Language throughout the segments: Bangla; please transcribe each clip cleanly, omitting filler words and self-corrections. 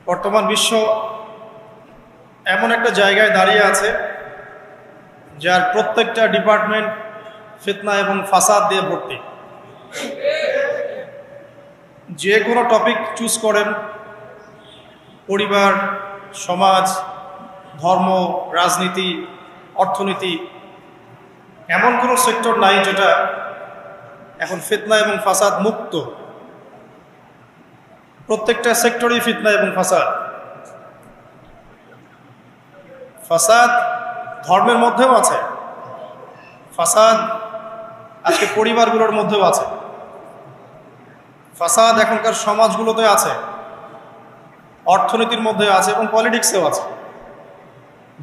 বর্তমান বিশ্ব এমন একটা জায়গায় দাঁড়িয়ে আছে যার প্রত্যেকটা ডিপার্টমেন্ট ফিতনা এবং ফাসাদ দিয়ে ভর্তি। যে কোনো টপিক চুজ করেন, পরিবার, সমাজ, ধর্ম, রাজনীতি, অর্থনীতি, এমন কোনো সেক্টর নাই যেটা এখন ফিতনা এবং ফাসাদ মুক্ত। প্রত্যেকটা সেক্টরই ফিতনা এবং ফাসাদ। ফাসাদ ধর্মের মধ্যেও আছে, ফাসাদ আজকে পরিবারগুলোর মধ্যেও আছে, ফাসাদ এখনকার সমাজগুলোতে আছে, অর্থনীতির মধ্যে আছে এবং পলিটিক্সেও আছে।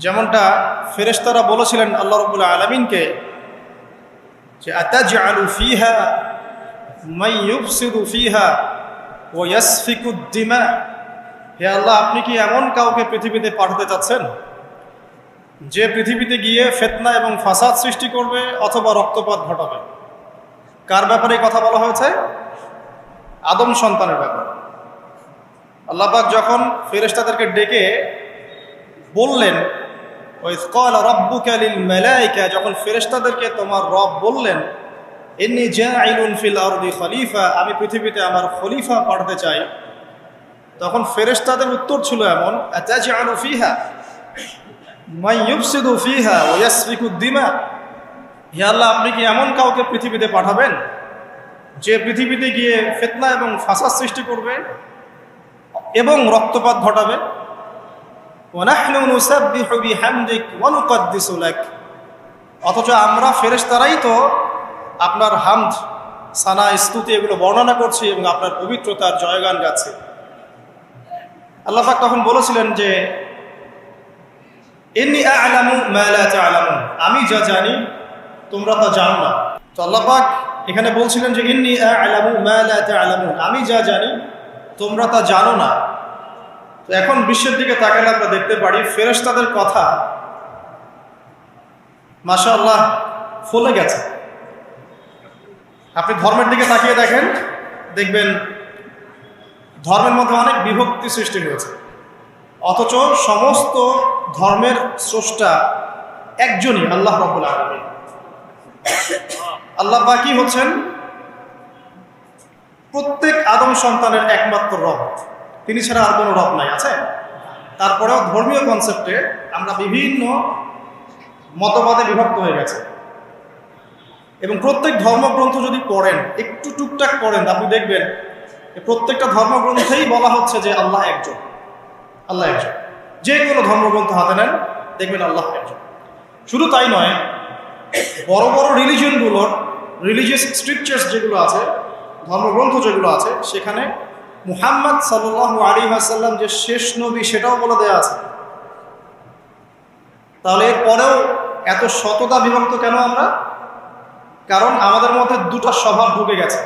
যেমনটা ফেরেশতারা বলেছিলেন আল্লাহ রাব্বুল আলামিনকে যে আতাজআলু ফিহা মান ইউফসিদু ফিহা ওয়া ইয়াসফিকুদ দিমা, হে আল্লাহ, আপনি কি এমন কাউকে পৃথিবীতে পাঠাতে চাচ্ছেন যে পৃথিবীতে গিয়ে ফিতনা এবং ফাসাদ সৃষ্টি করবে অথবা রক্তপাত ঘটাবে? কার ব্যাপারে কথা বলা হয়েছে? আদম সন্তানের ব্যাপারে। আল্লাহ পাক যখন ফেরেশতাদেরকে ডেকে বললেন, ওয়াইয ক্বালা রাব্বুকা লিল মালায়েকা, যখন ফেরেশতাদেরকে তোমার রব বললেন ইন্নী জাঈলুন ফিল আরদি খলিফা, আমি পৃথিবীতে আমার খলিফা পাঠাতে চাই, তখন ফেরেশতাদের উত্তর ছিল এমন, আতাজআলু ফিহা মান ইউফসিদু ফিহা ওয়া ইয়াসফিকুদ দিমা, হে আল্লাহ, আপনি কি এমন কাউকে পৃথিবীতে পাঠাবেন যে পৃথিবীতে গিয়ে ফিতনা এবং ফাসাদ সৃষ্টি করবে এবং রক্তপাত ঘটাবে? ওয়া নাহনু নুসাব্বিহু বিহামদিক ওয়া নুকদ্দিসু লাক, অথচ আমরা ফেরেশতারাই তো আপনার হামদ, সানা, স্তুতি এগুলো বর্ণনা করছি এবং আপনার পবিত্রতার জয়গান গাচ্ছি। আল্লাহ পাক তখন বলেছিলেন যে ইন্নী আ'লামু মা লা তা'লামুন, আমি যা জানি তোমরা তা জানো না। তো আল্লাহ পাক এখানে বলছিলেন যে ইন্নী আ'লামু মা লা তা'লামুন, আমি যা জানি তোমরা তা জানো না। তো এখন বিশ্বের দিকে তাকালে আমরা দেখতে পারি ফেরেশতাদের কথা মাশাআল্লাহ ফলে গেছে। আপনি ধর্মের দিকে তাকিয়ে দেখেন, দেখবেন ধর্মের মধ্যে অনেক বিভক্তি সৃষ্টি হয়েছে, অথচ সমস্ত ধর্মের স্রষ্টা একজনই, আল্লাহ রাব্বুল আলামিন। আল্লাহ বাকি হচ্ছেন প্রত্যেক আদম সন্তানের একমাত্র রব, তিনি ছাড়া আর কোনো রব নাই। আছে? তারপরেও ধর্মীয় কনসেপ্টে আমরা বিভিন্ন মতবাদে বিভক্ত হয়ে গেছে এবং প্রত্যেক ধর্মগ্রন্থ যদি পড়েন, একটু টুকটাক পড়েন, আপনি দেখবেন প্রত্যেকটা ধর্মগ্রন্থেই বলা হচ্ছে যে আল্লাহ একজন, আল্লাহ একজন। যে কোনো ধর্মগ্রন্থ হাতে নেন, দেখবেন আল্লাহ একজন। শুধু তাই নয়, বড় বড় রিলিজিয়নগুলোর রিলিজিয়াস স্ক্রিপচার্স যেগুলো আছে, ধর্মগ্রন্থ যেগুলো আছে, সেখানে মুহাম্মদ সাল্লাল্লাহু আলাইহি ওয়াসাল্লাম যে শেষ নবী সেটাও বলে দেয়া আছে। তাহলে এরপরেও এত শততা বিভক্ত কেন আমরা? কারণ আমাদের মধ্যে দুটো স্বভাব ঢুকে গেছে।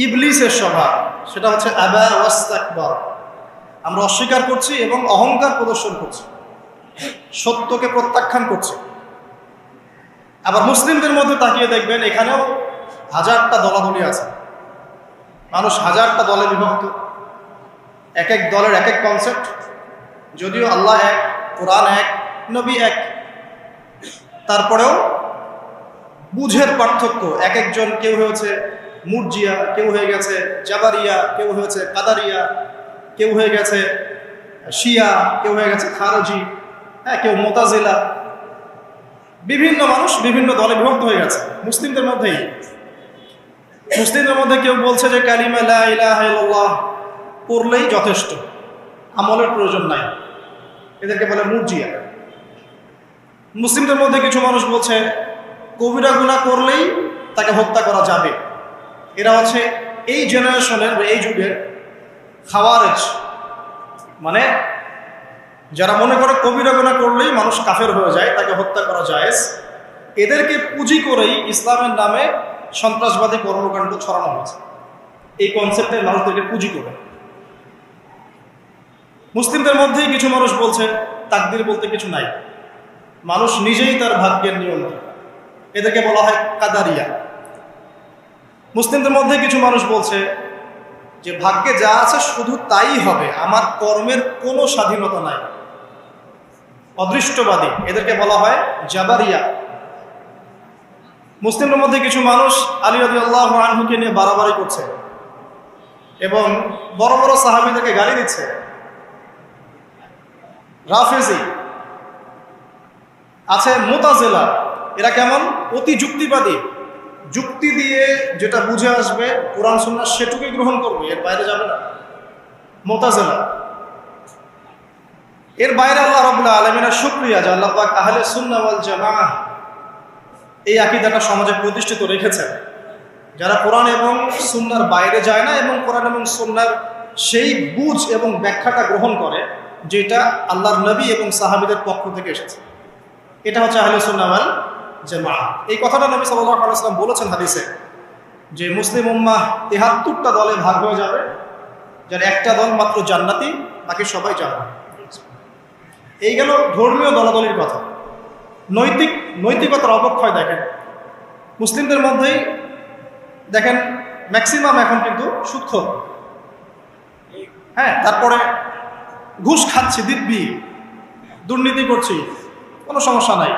ইবলিসের স্বভাব, সেটা হচ্ছে আবা ওয়াস্তাকবার, আমরা অস্বীকার করছি এবং অহংকার প্রদর্শন করছি, সত্যকে প্রত্যাখ্যান করছি। আবার মুসলিমদের মধ্যে তাকিয়ে দেখবেন এখানেও হাজারটা দলাদলি আছে, মানুষ হাজারটা দলে বিভক্ত, এক এক দলের এক এক কনসেপ্ট। যদিও আল্লাহ এক, কোরআন এক, নবী এক, তারপরেও বুঝের পার্থক্য। এক একজন, কেউ হয়েছে মুরজিয়া, কেউ হয়ে গেছে জাবারিয়া, কেউ হয়েছে কাদারিয়া, কেউ হয়ে গেছে শিয়া, কেউ হয়ে গেছে খারজি, হ্যাঁ, কেউ মুতাজিলা। বিভিন্ন মানুষ বিভিন্ন দলে বিভক্ত হয়ে গেছে মুসলিমদের মধ্যেই। মুসলিমদের মধ্যে কেউ বলছে যে কালিমা লা ইলাহা ইল্লাল্লাহ পড়লেই যথেষ্ট, আমলের প্রয়োজন নাই, এদেরকে বলে মুরজিয়া। মুসলিমদের মধ্যে কিছু মানুষ বলছে কবিরা গুনাহ করলেই তাকে হত্যা করা যাবে, এরা হচ্ছে এই জেনারেশনের বা এই যুগের খাওয়ারেজ, মানে যারা মনে করে কবিরা গুনাহ করলেই মানুষ কাফের হয়ে যায়, তাকে হত্যা করা জায়েজ। এদেরকে পুঁজি করেই ইসলামের নামে সন্ত্রাসবাদী কর্মকাণ্ড ছড়ানো হয়েছে, এই কনসেপ্টে মানুষদেরকে পুঁজি করে। মুসলিমদের মধ্যেই কিছু মানুষ বলছে তাকদীর বলতে কিছু নাই, মানুষ নিজেই তার ভাগ্যের নিয়ন্ত্রণ, এদেরকে বলা হয় কাদারিয়া। মুসলিমদের মধ্যে কিছু মানুষ বলছে যে ভাগ্যে যা আছে শুধু তাই হবে, আমার কর্মের কোনো স্বাধীনতা নাই। অদৃষ্টবাদী, এদেরকে বলা হয় জাবারিয়া। মুসলিমদের মধ্যে কিছু মানুষ আলী রাদিয়াল্লাহু আনহুকে নিয়ে বাড়াবাড়ি করছে এবং বড় বড় সাহাবীদেরকে গালি দিচ্ছে। রাফেজি আছে, মুতাজিলা, এরা কেমন? অতি যুক্তিবাদী, যুক্তি দিয়ে যেটা বুঝে আসবে কোরআন সুন্নাহ সেটুকুই গ্রহণ করবে, এর বাইরে যাবে না। মুতাজিলা, এর বাইরে আল্লাহ রাব্বুল আলামিনের শুকরিয়া যে আল্লাহ পাক আহলে সুন্নাহ ওয়াল জামাআহ এই আকীদাটা সমাজে প্রতিষ্ঠিত রেখেছেন। যারা কোরআন এবং সুন্নাহর বাইরে যায় না এবং কোরআন এবং সুন্নাহর সেই বুঝ এবং ব্যাখ্যাটা গ্রহণ করে যেটা আল্লাহর নবী এবং সাহাবীদের পক্ষ থেকে এসেছে, এটা হচ্ছে আহলে সুন্নাহ ওয়াল জামাআহ। এই কথাটা নবী সাল্লাল্লাহু আলাইহি ওয়াসাল্লাম বলেছেন হাদিসে যে মুসলিম উম্মাহ ৭৩টা দলে ভাগ হয়ে যাবে, যার একটা দল মাত্র জান্নাতি, বাকি সবাই জাহান্নামী। এই গেল ধর্মীয় দলাদলির কথা। নৈতিকতার অবক্ষয় দেখেন মুসলিমদের মধ্যেই, দেখেন ম্যাক্সিমাম এখন কিন্তু সুদখোর। হ্যাঁ, তারপরে ঘুষ খাচ্ছি দিব্যি, দুর্নীতি করছি, কোনো সমস্যা নাই।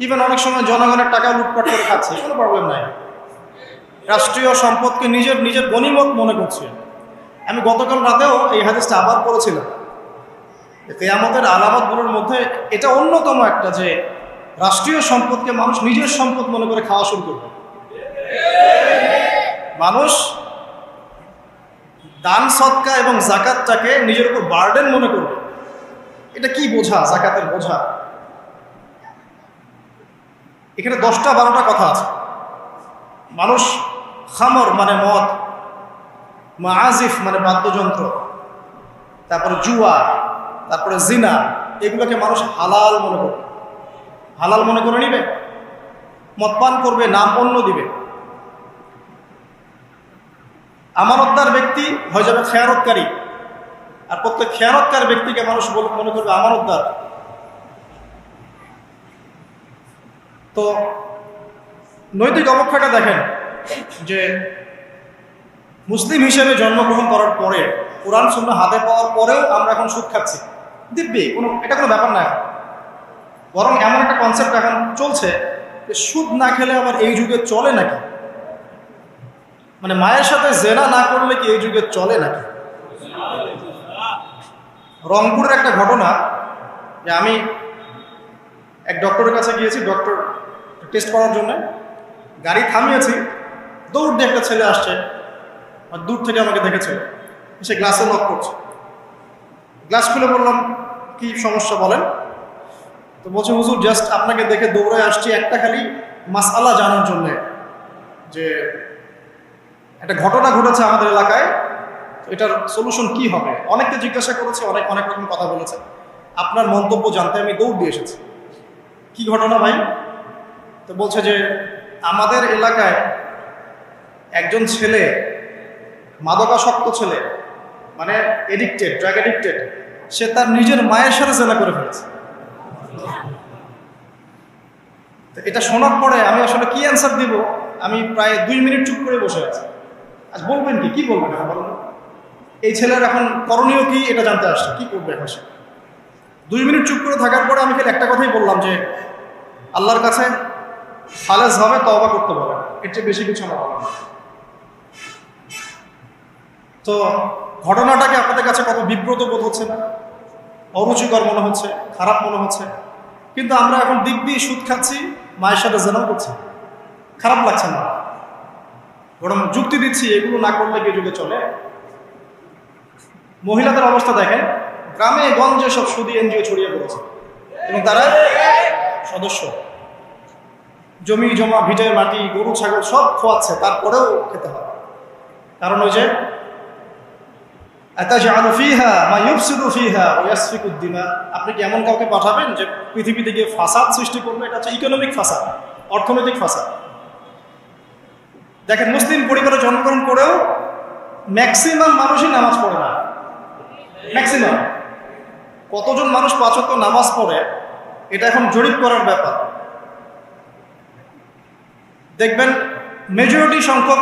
ইভেন অনেক সময় জনগণের টাকা লুটপাট করে খাচ্ছে, কোনো প্রবলেম নাই। রাষ্ট্রীয় সম্পদকে নিজের গনিমত মনে করছে। আমি গতকাল রাতেও এই হাদিসটা আবার পড়েছিলাম। কিয়ামতের আলামতগুলোর মধ্যে এটা অন্যতম একটা, যে রাষ্ট্রীয় সম্পদকে মানুষ নিজের সম্পদ মনে করে খাওয়া শুরু করবে। মানুষ দান সদকা এবং যাকাতটাকে নিজের উপর বার্ডেন মনে করবে। এটা কি বোঝা? যাকাতের বোঝা। এখানে 10টা-12টা কথা আছে। মানুষ খামর মানে মদ, মাআজিফ মানে বাদ্যযন্ত্র, তারপরে জুয়া, তারপরে জিনা, এগুলোকে মানুষ হালাল মনে করবে। হালাল মনে করে নিবে, মদপান করবে, নাম অন্য দিবে। আমানতদার ব্যক্তি হয়ে যাবে খেয়ানতকারী, আর প্রত্যেক খেয়ানতকার ব্যক্তিকে মানুষ মনে করবে আমানতদার। তো নৈতিক অবক্ষয়টা দেখেন যে মুসলিম হিসেবে জন্মগ্রহণ করার পরে, কোরআন সুন্নাহ হাতে পাওয়ার পরেও আমরা এখন সুদ খাচ্ছি দিব্যি। এটা কোনো ব্যাপার না, বরং এমন একটা কনসেপ্ট এখন চলছে যে সুদ না খেলে আবার এই যুগে চলে নাকি? মানে মায়ের সাথে জেনা না করলে কি এই যুগে চলে নাকি? রংপুরের একটা ঘটনা, যে আমি এক ডক্টরের কাছে গিয়েছি, ডক্টর টেস্ট করার জন্য। গাড়ি থামিয়েছি, দৌড় দিয়ে একটা ছেলে আসছে, আর দূর থেকে আমাকে দেখেছে, সে গ্লাসে লক করছে। গ্লাস খুলে বললাম, কি সমস্যা বলেন? তো বলছে, হুজুর জাস্ট আপনাকে দেখে দৌড়ে আসছি একটা খালি মাসআলা জানার জন্যে, যে একটা ঘটনা ঘটেছে আমাদের এলাকায়, এটার সলিউশন কি হবে। অনেককে জিজ্ঞাসা করেছে, অনেক রকম কথা বলেছে, আপনার মন্তব্য জানতে আমি দৌড় দিয়ে এসেছি। কি ঘটনা ভাই? তো বলছে যে আমাদের এলাকায় একজন ছেলে, মাদকাসক্ত ছেলে, মানে এডিক্টেড, ড্রাগ এডিক্টেড, সে তার নিজের মায়ের সাথে জেনা করে ফেলেছে। এটা শোনার পরে আমি আসলে কি অ্যান্সার দিব, আমি প্রায় 2 মিনিট চুপ করে বসে আছি। আজ বলবেন কি বলবেন? বলুন, এই ছেলের এখন করণীয় কি এটা জানতে আসছে, কি করবে এখন সে? 2 মিনিট চুপ করে থাকার পরে আমি খালি একটা কথাই বললাম, যে আল্লাহর কাছে খালেস ভাবে তওবা করতে বলেন, এর চেয়ে বেশি কিছু আমার বলার না। তো ঘটনাটাকে আপনাদের কাছে কত বিব্রত বোধ হচ্ছে না? অরুচিকর মনে হচ্ছে, খারাপ মনে হচ্ছে, কিন্তু আমরা এখন দিব্যি সুদ খাচ্ছি, মায়ের সাথে জেনাও করছি, খারাপ লাগছে না, বরং যুক্তি দিচ্ছি এগুলো না করলে কি যুগে চলে। মহিলাদের অবস্থা দেখেন, গ্রামে গঞ্জে সব সুদী এনজিও ছড়িয়ে পড়েছে এবং তারা সদস্য, জমি জমা, ভিটের মাটি, গরু ছাগল সব খোয়াচ্ছে, তারপরেও খেতে হয়। কারণ ওই যে আতাজআলু ফীহা মা ইউফসিদু ফীহা ওয়া ইয়াসফিকুদ দিমা, আপনি কি এমন কাউকে পাঠাবেন যে পৃথিবীতে গিয়ে ফাসাদ সৃষ্টি করবে? এটা হচ্ছে ইকোনমিক ফাসাদ, অর্থনৈতিক ফাসাদ। দেখেন, মুসলিম পরিবারে জন্মগ্রহণ করেও ম্যাক্সিমাম মানুষই নামাজ পড়ে না। ম্যাক্সিমাম কতজন মানুষ 5 ওয়াক্ত নামাজ পড়ে, এটা এখন জরিপ করার ব্যাপার। দেখবেন মেজরিটি সংখ্যক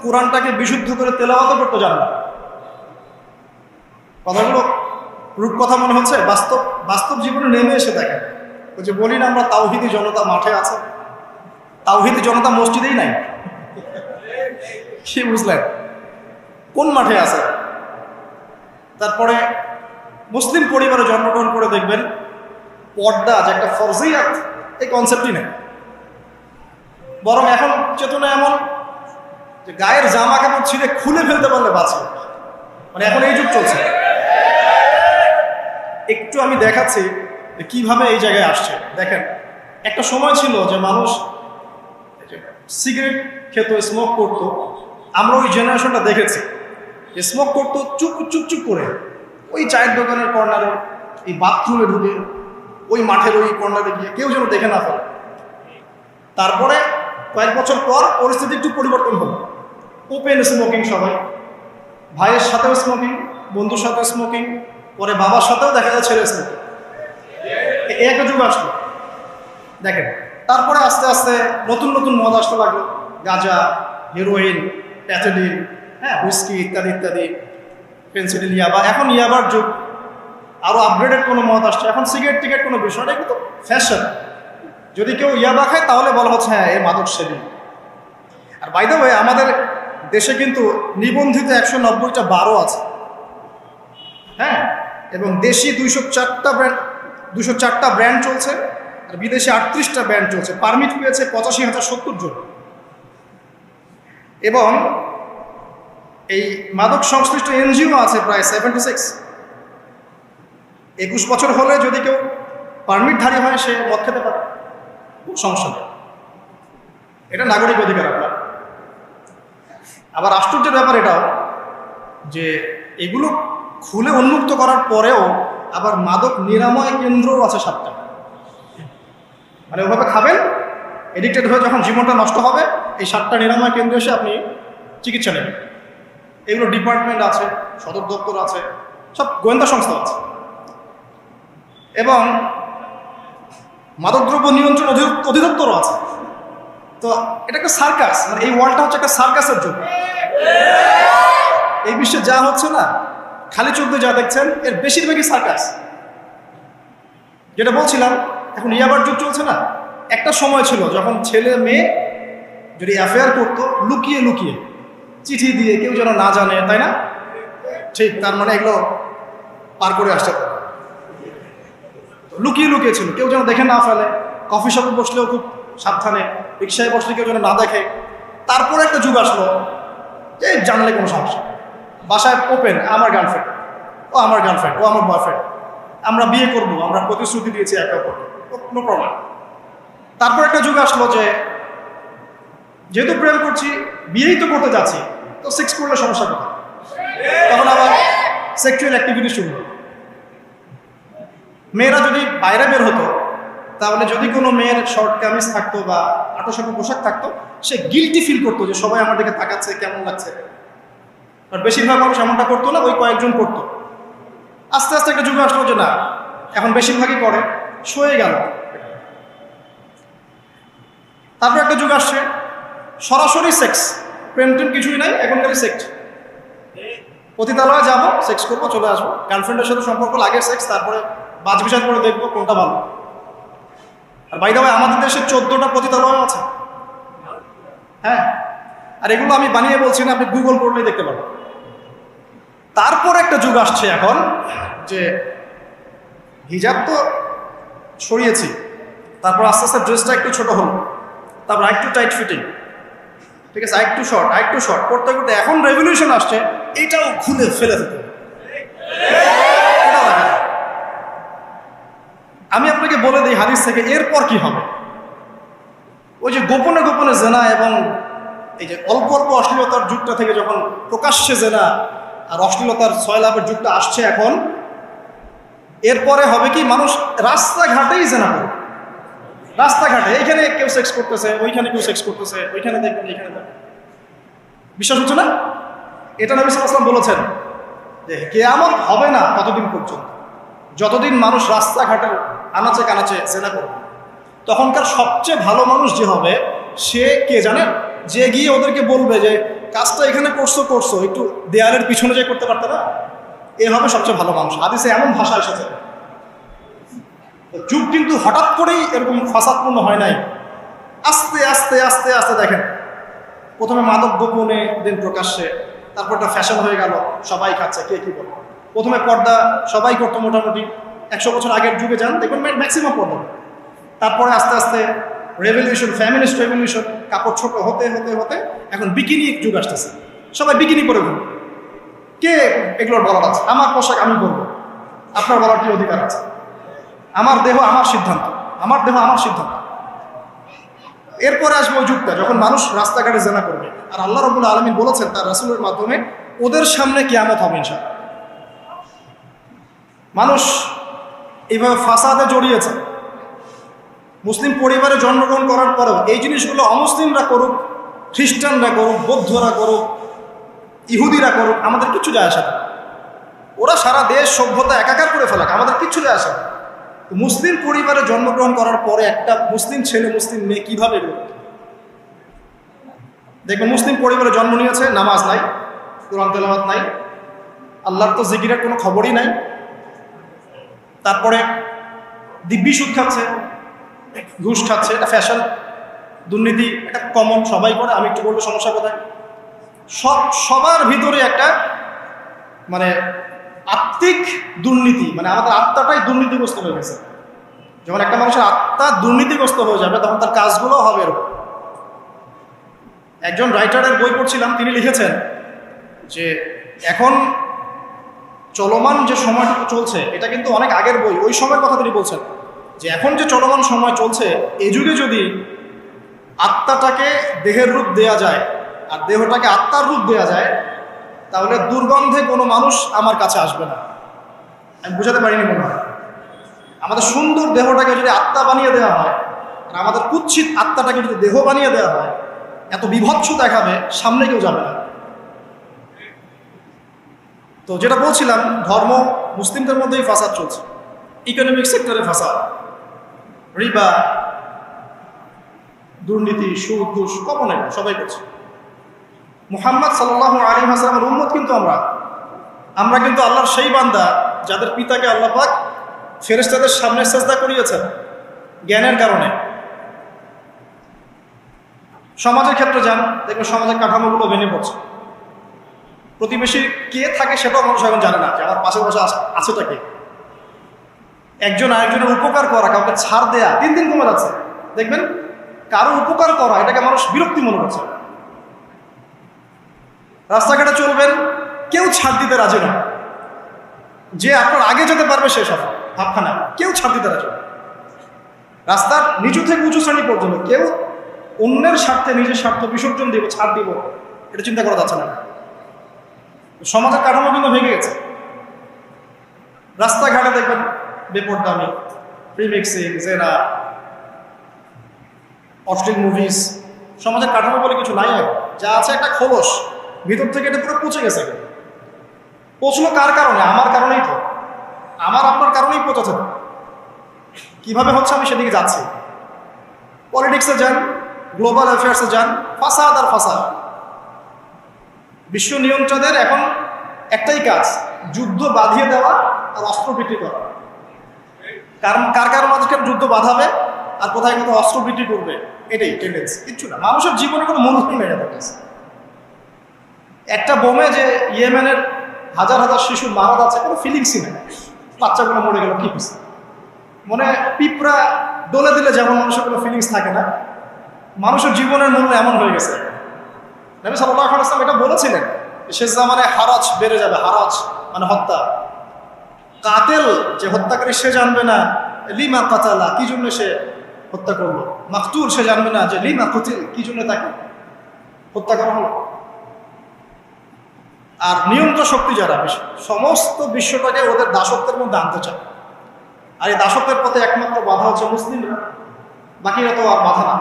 কোরআনটাকে বিশুদ্ধ করে তেলাওয়াত করতে জানে না। কথাগুলো রূপকথা মনে হচ্ছে, বাস্তব বাস্তব জীবনে নেমে এসে দেখেন। ওই যে বলি না আমরা, তাওহীদি জনতা মাঠে আছে, তাওহীদি জনতা মসজিদেই নাই। কি বুঝলেন? কোন মাঠে আছে? তারপরে মুসলিম পরিবারে জন্মগ্রহণ করে দেখবেন পর্দা যে একটা ফরজিয়াত, এই কনসেপ্টই নেই। বরং এখন চেতনা এমন যে গায়ের জামা কাপড় ছিঁড়ে খুলে ফেলতে পারলে বাঁচে, মানে এখন এই যুগ চলছে। একটু আমি দেখাচ্ছি যে কিভাবে এই জায়গায় আসছে। দেখেন, একটা সময় ছিল যে মানুষ সিগারেট খেত, স্মোক করতো। আমরা ওই জেনারেশনটা দেখেছি, স্মোক করতো চুপ চুপ চুপ করে, ওই চায়ের দোকানের কর্নারে, এই বাথরুমে ঢুকে, ওই মাঠের ওই কর্নারে গিয়ে, কেউ যেন দেখে না ফেলে। তারপরে কয়েক বছর পর পরিস্থিতি একটু পরিবর্তন হলো, ওপেন স্মোকিং, সবাই ভাইয়ের সাথেও স্মোকিং, বন্ধুর সাথেও স্মোকিং, পরে বাবার সাথেও দেখা যায় ছেলে স্মোকিং। একটা যুগ আসলো দেখেন। তারপরে আস্তে আস্তে নতুন নতুন মদ আসতে লাগলো, গাঁজা, হেরোইন, প্যাথেডিন, হুইস্কি ইত্যাদি ইত্যাদি, পেন্সিডিল, ইয়াবা। এখন ইয়াবার যুগ, আরো আপগ্রেডেড কোনো মদ আসছে। এখন সিগারেট টিকেট কোনো বিষয় না, কিন্তু ফ্যাশন। যদি কেউ ইয়াবা খায় তাহলে বলা হচ্ছে হ্যাঁ এ মাদক সেবী। আর বাই দ্য ওয়ে, আমাদের দেশে কিন্তু নিবন্ধিত 190টা বারও আছে, হ্যাঁ, এবং দেশি 204টা ব্র্যান্ড চলছে, আর বিদেশে 38টা ব্র্যান্ড চলছে। পারমিট পেয়েছে 85,070 জন। এবং এই মাদক সংশ্লিষ্ট এনজিও আছে প্রায় 76। 21 বছর হলে যদি কেউ পারমিটধারী হয় সে মদ খেতে পারে, কোনো সমস্যা নেই। এটা নাগরিক অধিকার আপনার। আবার আশ্চর্যের ব্যাপার এটাও যে এগুলো খুলে উন্মুক্ত করার পরেও আবার মাদক নিরাময় কেন্দ্রও আছে 7টা। মানে ওভাবে খাবেন, এডিক্টেড হয়ে যখন জীবনটা নষ্ট হবে, এই 7টা নিরাময় কেন্দ্রে এসে আপনি চিকিৎসা নেবেন। এগুলো ডিপার্টমেন্ট আছে, সদর দপ্তর আছে, সব গোয়েন্দা সংস্থা আছে। এবং মাদকদ্রব্য নিয়ন্ত্রণ অধিদপ্তরও আছে। তো এটা একটা সার্কাস, মানে এই ওয়ার্ল্ডটা হচ্ছে একটা সার্কাসের যুগ। এই বিশ্বে যা হচ্ছে না, খালি চোখ দিয়ে যা দেখছেন, এর বেশিরভাগই সার্কাস। যেটা বলছিলাম, এখন ইয়াবার যুগ চলছে না। একটা সময় ছিল যখন ছেলে মেয়ে যদি অ্যাফেয়ার করতো লুকিয়ে লুকিয়ে, চিঠি দিয়ে, কেউ যেন না জানে, তাই না? ঠিক, তার মানে এগুলো পার করে আসছে। লুকিয়ে লুকিয়ে ছিল, কেউ যেন দেখে না ফেলে। কফি শপে বসলেও খুব সাবধানে, রিক্সায় বসলে কেউ যেন না দেখে। তারপরে একটা যুগ আসলো যে জানলে কোনো সমস্যা, বাসায় ওপেন, আমার গার্লফ্রেন্ড, ও আমার গার্লফ্রেন্ড, ও আমার বয়ফ্রেন্ড, আমরা বিয়ে করবো, আমরা প্রতিশ্রুতি দিয়েছি একে অপরকে, নো প্রবলেম। তারপর একটা যুগ আসলো যে যেহেতু প্রেম করছি, বিয়েই তো করতে যাচ্ছি, তো সেক্স করলে সমস্যা কোথায়? তখন আবার সেক্সুয়াল অ্যাক্টিভিটি শুরু হলো। মেয়েরা যদি বাইরে বের হতো, তাহলে যদি কোনো মেয়ের শর্ট কামিজ থাকতো বা আটোসাটো পোশাক থাকতো, সে গিল্টি ফিল করতো যে সবাই আমার দিকে তাকাচ্ছে, কেমন লাগছে। আর বেশিরভাগ মানুষ এমনটা করতো না, ওই কয়েকজন করতো। আস্তে আস্তে একটা যুগ আসলো যে না, এখন বেশিরভাগই করে, সয়ে গেল। তারপর একটা যুগ আসছে সরাসরি সেক্স, প্রেম টেম কিছুই নাই, এখন খালি সেক্স। পতিতালয়ে যাবো, সেক্স করবো, চলে আসবো। গার্লফ্রেন্ডের সাথে সম্পর্ক লাগে সেক্স, তারপরে বাজ বিচার করে দেখবো কোনটা ভালো। আর বাই দ্য ওয়ে, আমাদের দেশে 14টা পতিতালয় আছে, হ্যাঁ। আর এগুলো আমি বানিয়ে বলছি না, আপনি গুগল করলেই দেখতে পাবেন। তারপর একটা যুগ আসছে এখন যে হিজাব তো সরিয়েছি, তারপর আস্তে আস্তে ড্রেসটা একটু ছোট হলো, তারপর একটু টাইট ফিটিং, ঠিক আছে, আরেকটু শর্ট করতে করতে এখন রেভলিউশন আসছে, এটাও খুলে ফেলে দিতে। আমি আপনাকে বলে দিই হাদিস থেকে, এরপর কি হবে? ওই যে গোপনে গোপনে জেনা এবং এই যে অল্প অল্প অশ্লীলতার যুগটা থেকে যখন প্রকাশ্যে জেনা আর অশ্লীলতার সয়লাভের যুগটা আসছে এখন, এরপরে হবে কি, মানুষ রাস্তাঘাটেই জেনা করবে। রাস্তাঘাটে এইখানে কেউ সেক্স করতেছে, ওইখানে কেউ সেক্স করতেছে, ওইখানে দেখবেন, এইখানে দেখবেন। বিশ্বাস হচ্ছে না? এটা নবী সাল্লাল্লাহু আলাইহি ওয়াসাল্লাম বলেছেন যে কিয়ামত হবে না ততদিন পর্যন্ত, যতদিন মানুষ রাস্তাঘাটে আনাচে কানাচে জেনা করবে। তখনকার সবচেয়ে ভালো মানুষ যে হবে, সে কে জানেন? যে গিয়ে ওদেরকে বলবে যে কাজটা এখানে করছো একটু দেয়ালের পিছনে যে করতে পারতে না, এ হবে সবচেয়ে ভালো মানুষ। হাদিসে এমন ভাষা এসেছে। যুগ কিন্তু হঠাৎ করেই এরকম ফাসাদপূর্ণ হয় নাই, আস্তে আস্তে আস্তে আস্তে দেখেন, প্রথমে মাদক গোপনে, দিন প্রকাশ্যে, তারপর একটা ফ্যাশন হয়ে গেল, সবাই খাচ্ছে, কে কি বলে। প্রথমে পর্দা সবাই করতো মোটামুটি, 100 বছর আগের যুগে যান দেখবেন ম্যাক্সিমাম পর্দা। তারপরে আস্তে আস্তে রেভলিউশন, ফ্যামিনিস্ট রেভলিউশন, কাপড় ছোট হতে হতে হতে এখন বিকিনি যুগ আসতেছে, সবাই বিকিনি পরে ঘুরে। কে এগুলোর বলার আছে? আমার পোশাক আমি করবো, আপনার বলার কি অধিকার আছে? আমার দেহ আমার সিদ্ধান্ত, আমার দেহ আমার সিদ্ধান্ত। এরপরে আসবে ওই যুগটা যখন মানুষ রাস্তাঘাটে জেনা করবে, আর আল্লাহ রাব্বুল আলামিন বলেছেন তার রাসূলের মাধ্যমে, ওদের সামনে কিয়ামত হবে ইনশাআল্লাহ। মানুষ এইভাবে ফাসাদে জড়িয়েছে। মুসলিম পরিবারে জন্মগ্রহণ করার পরেও এই জিনিসগুলো অমুসলিমরা করুক, খ্রিস্টানরা করুক, বৌদ্ধরা করুক, ইহুদিরা করুক, আমাদের কিচ্ছু যায় আসে না। ওরা সারা দেশ সভ্যতা একাকার করে ফেলাক, আমাদের কিচ্ছু যায় আসে না। মুসলিম পরিবারে জন্মগ্রহণ করার পরে একটা মুসলিম ছেলে, মুসলিম মেয়ে কিভাবে দেখবেন, মুসলিম পরিবারে জন্ম নিয়েছে, নামাজ নাই, কোরআন তেলাওয়াত নাই, আল্লাহর তো জিকিরের কোনো খবরই নাই। তারপরে দিব্যি সুদ খাচ্ছে, ঘুষ খাচ্ছে, এটা ফ্যাশন, দুর্নীতি এটা কমন, সবাই করে, আমি একটু বলবো সমস্যা কোথায়। সবার ভিতরে একটা মানে আত্মিক দুর্নীতি, মানে আমাদের আত্মাটাই দুর্নীতিগ্রস্ত হয়ে গেছে। যখন একটা মানুষের আত্মা দুর্নীতিগ্রস্ত হয়ে যাবে তখন তার কাজগুলো হবে এরকম। একজন রাইটারের বই পড়ছিলাম, তিনি লিখেছেন যে এখন চলমান যে সময়টুকু চলছে এটা কিন্তু অনেক আগের বই, ওই সময়ের কথা তিনি বলছেন যে এখন যে চলমান সময় চলছে এই যুগে যদি আত্মাটাকে দেহের রূপ দেয়া যায় আর দেহটাকে আত্মার রূপ দেয়া যায় তাহলে দুর্গন্ধে কোনো মানুষ আমার কাছে আসবে না। আমি বুঝাতে পারিনি মনে হয়। আমাদের সুন্দর দেহটাকে যদি আত্মা বানিয়ে দেওয়া হয় আর আমাদের কুৎসিত আত্মাটাকে যদি দেহ বানিয়ে দেওয়া হয়, এত বিভৎস দেখাবে, সামনে কেউ যাবে না। তো যেটা বলছিলাম, ধর্ম, মুসলিমদের মধ্যেই ফাসাদ চলছে, ইকোনমিক সেক্টরে ফাসাদ, রিবা, দুর্নীতি, সুদ, ঘুষ, কমন, সবাই করছে। মুহাম্মদ সাল্লাল্লাহু আলাইহি ওয়াসাল্লামের উম্মত কিন্তু আমরা কিন্তু আল্লাহর সেই বান্দা যাদের পিতাকে আল্লাহ পাক ফেরেশতাদের সামনে সিজদা করিয়েছেন জ্ঞানের কারণে। সমাজের ক্ষেত্রে যান, দেখবেন সমাজের কাঠামোগুলো ভেঙে পড়ছে। প্রতিবেশী কে থাকে সেটাও মানুষ এখন জানে না যে আমার পাশে বসে আছেটা কে। একজন আরেকজনের উপকার করা, কাউকে ছাড় দেয়া দিন দিন কমে যাচ্ছে। দেখবেন কারো উপকার করা এটাকে মানুষ বিরক্তি মনে করছে। রাস্তাঘাটে চলবেন, কেউ ছাড় দিতে রাজি নয়, যে আপনার আগে যেতে পারবে সে সফল, ভাবখানা, কেউ ছাড় দিতে রাজি নয়। রাস্তার নিচু থেকে উঁচু শ্রেণী পর্যন্ত কেউ অন্যের স্বার্থে নিজের স্বার্থ বিসর্জন দিব, ছাড় দিব, এটা চিন্তা করা যাচ্ছে না। সমাজের কাঠামো কিন্তু ভেঙে গেছে। রাস্তাঘাটে দেখবেন বেপরদামি, প্রিমিক্সিং, জেনা, অশ্লীল মুভিজ, সমাজের কাঠামো বলে কিছু নাই। যা আছে একটা খোলস, ভিতর থেকে এটা পুরো পচে গেছে। পচলো কার কারণে? আমার কারণেই তো, আমার আপনার কারণেই পচেছে। কিভাবে হচ্ছে আমি সেদিকে যাচ্ছি। পলিটিক্সে যান, গ্লোবাল অ্যাফেয়ার্সে যান, ফাসাদ আর ফাসাদ। বিশ্ব নিয়ন্ত্রকদের এখন একটাই কাজ, যুদ্ধ বাঁধিয়ে দেওয়া আর অস্ত্র বিক্রি করা। কার কার মাঝে যুদ্ধ বাঁধাবে আর কোথায় কোথাও অস্ত্র বিক্রি করবে, এটাই টেন্ডেন্সি, কিচ্ছু না। মানুষের জীবনে কোনো মূল্যই নেই তার কাছে। একটা বোমে যে ইয়েমেনের হাজার হাজার শিশু মারা যাচ্ছে, কোনো ফিলিংসই নেই। বাচ্চাগুলো মরে গেল, কি হয়েছে? মনে পিঁপড়া দোলে দিলে যেমন মানুষের কোনো ফিলিংস থাকে না, মানুষের জীবনের মূল্য এমন হয়ে গেছে। নবী সাল্লাল্লাহু আলাইহি ওয়াসাল্লাম এটা বলেছিলেন, শেষ জামানে হারাজ বেড়ে যাবে। হারাজ মানে হত্যা। কাতেল যে হত্যাকারী সে জানবে না লিমা কাতালা, কি জন্য সে হত্যা করলো। মাকতুল সে জানবে না যে লিমা কুতিল, কি জন্য তাকে হত্যা করা হলো। আর নিয়ন্ত্রণ শক্তি যারা সমস্ত বিশ্বটাকে ওদের দাসত্বের মধ্যে আনতে চায়। আর এই দাসত্বের পথে একমাত্র বাধা হচ্ছে মুসলিমরা, বাকিরা তো আর বাধা না।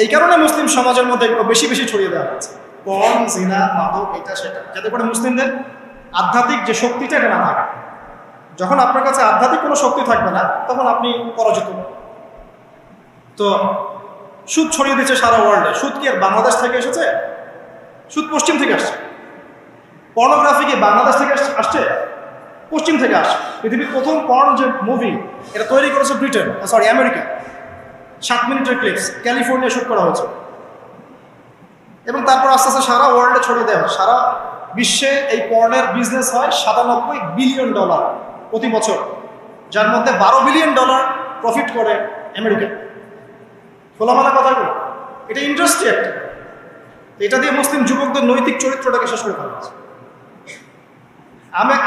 এই কারণে মুসলিম সমাজের মধ্যে এগুলো বেশি বেশি ছড়িয়ে দেওয়া হচ্ছে, পণ, জিনা, মাদক, এটা সেটা, যাতে করে মুসলিমদের আধ্যাত্মিক যে শক্তিটা এটা না থাকে। যখন আপনার কাছে আধ্যাত্মিক কোনো শক্তি থাকবে না তখন আপনি পরাজিত। তো সুদ ছড়িয়ে দিচ্ছে সারা ওয়ার্ল্ডে। সুদ কি আর বাংলাদেশ থেকে এসেছে? সুদ পশ্চিম থেকে আসছে। পর্নোগ্রাফি কি বাংলাদেশ থেকে আসছে? পশ্চিম থেকে আসছে। পৃথিবীর প্রথম পর্ন যে মুভি, এটা তৈরি করেছে ব্রিটেন, সরি আমেরিকা। 7 মিনিটের ক্লিপস, ক্যালিফোর্নিয়া শুট করা হয়েছে, এবং তারপর আস্তে আস্তে সারা ওয়ার্ল্ডে ছড়িয়ে দেওয়া হয়। সারা বিশ্বে এই পর্নের বিজনেস হয় $97 বিলিয়ন প্রতি বছর, যার মধ্যে $12 বিলিয়ন প্রফিট করে আমেরিকা। খোলামেলা কথাগুলো, এটা ইন্ডাস্ট্রি একটা। এটা দিয়ে মুসলিম যুবকদের নৈতিক চরিত্রটাকে শেষ করে ফেলা হচ্ছে।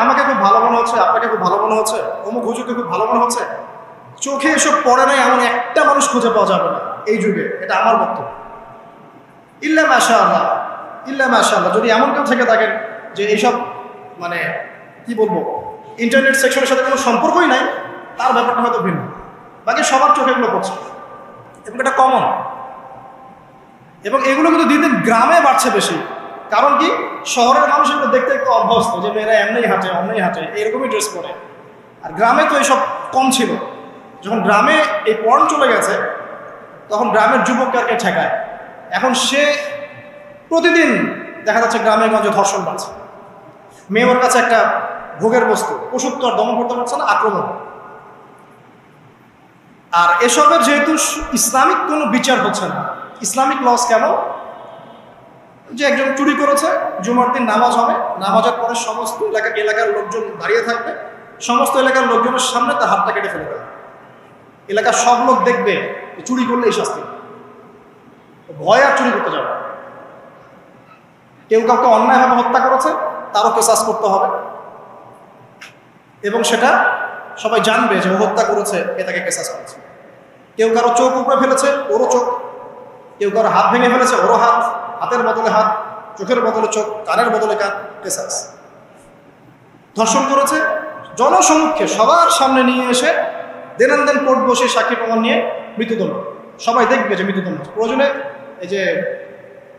আমাকে খুব ভালো মনে হচ্ছে, আপনাকে খুব ভালো মনে হচ্ছে, অমুক হুজুরকে খুব ভালো মনে হচ্ছে, চোখে এসব পড়ে নাই এমন একটা মানুষ খুঁজে পাওয়া যাবে না এই যুগে। এটা আমার বক্তব্য। ইল্লা মাশাআল্লাহ, ইল্লা মাশাআল্লাহ, যদি এমন কেউ থেকে থাকেন যে এইসব মানে কি বলবো ইন্টারনেট সেকশনের সাথে কোনো সম্পর্কই নাই, তার ব্যাপারটা হয়তো ভিন্ন। বাকি সবার চোখে এগুলো পড়ছে এবং এটা কমন। এবং এগুলো কিন্তু দিন দিন গ্রামে বাড়ছে বেশি। কারণ কি, শহরের মানুষ এগুলো দেখতে একটু অভ্যস্ত যে মেয়েরা এমনি হাঁটে, অমনি হাঁটে, এরকমই ড্রেস পরে। আর গ্রামে তো এইসব কম ছিল। যখন গ্রামে এই পর্ন চলে গেছে, তখন গ্রামের যুবককে ঠেকায়। এখন সে প্রতিদিন দেখা যাচ্ছে গ্রামে গঞ্জে ধর্ষণ বাড়ছে। মেয়ে ওর কাছে একটা ভোগের বস্তু, ওষুধ তো আর দমন করতে পারছে না, আক্রমণ। আর এসবের যেহেতু ইসলামিক কোনো বিচার হচ্ছে না, ইসলামিক লস কেমন, যে একজন চুরি করেছে, জুমার দিন নামাজ হবে, নামাজের পরে সমস্ত এলাকার লোকজন দাঁড়িয়ে থাকবে, সমস্ত এলাকার লোকজনের সামনে তার হাতটা কেটে ফেলে দেবে। এলাকার সব লোক দেখবে চুরি করলে এই শাস্তি, ভয় আর চুরি করতে যাবে। কেউ কাউকে অন্যায়ভাবে হত্যা করেছে, তারও কেসাস করতে হবে, এবং সেটা সবাই জানবে যে ও হত্যা করেছে, এ তাকে কেসাস করেছে। কেউ কারো চোখ উপরে ফেলেছে, ওরও চোখ। কেউ কারো হাত ভেঙে ফেলেছে, ওরও হাত। হাতের বদলে হাত, চোখের বদলে চোখ, কানের বদলে কান, কেসাস। ধর্ষণ করেছে, জনসমক্ষে সবার সামনে নিয়ে এসে দেন কোর্ট বসে সাক্ষী প্রমাণ নিয়ে মৃত্যুদণ্ড। সবাই দেখবে যে মৃত্যুদণ্ড। প্রয়োজনে এই যে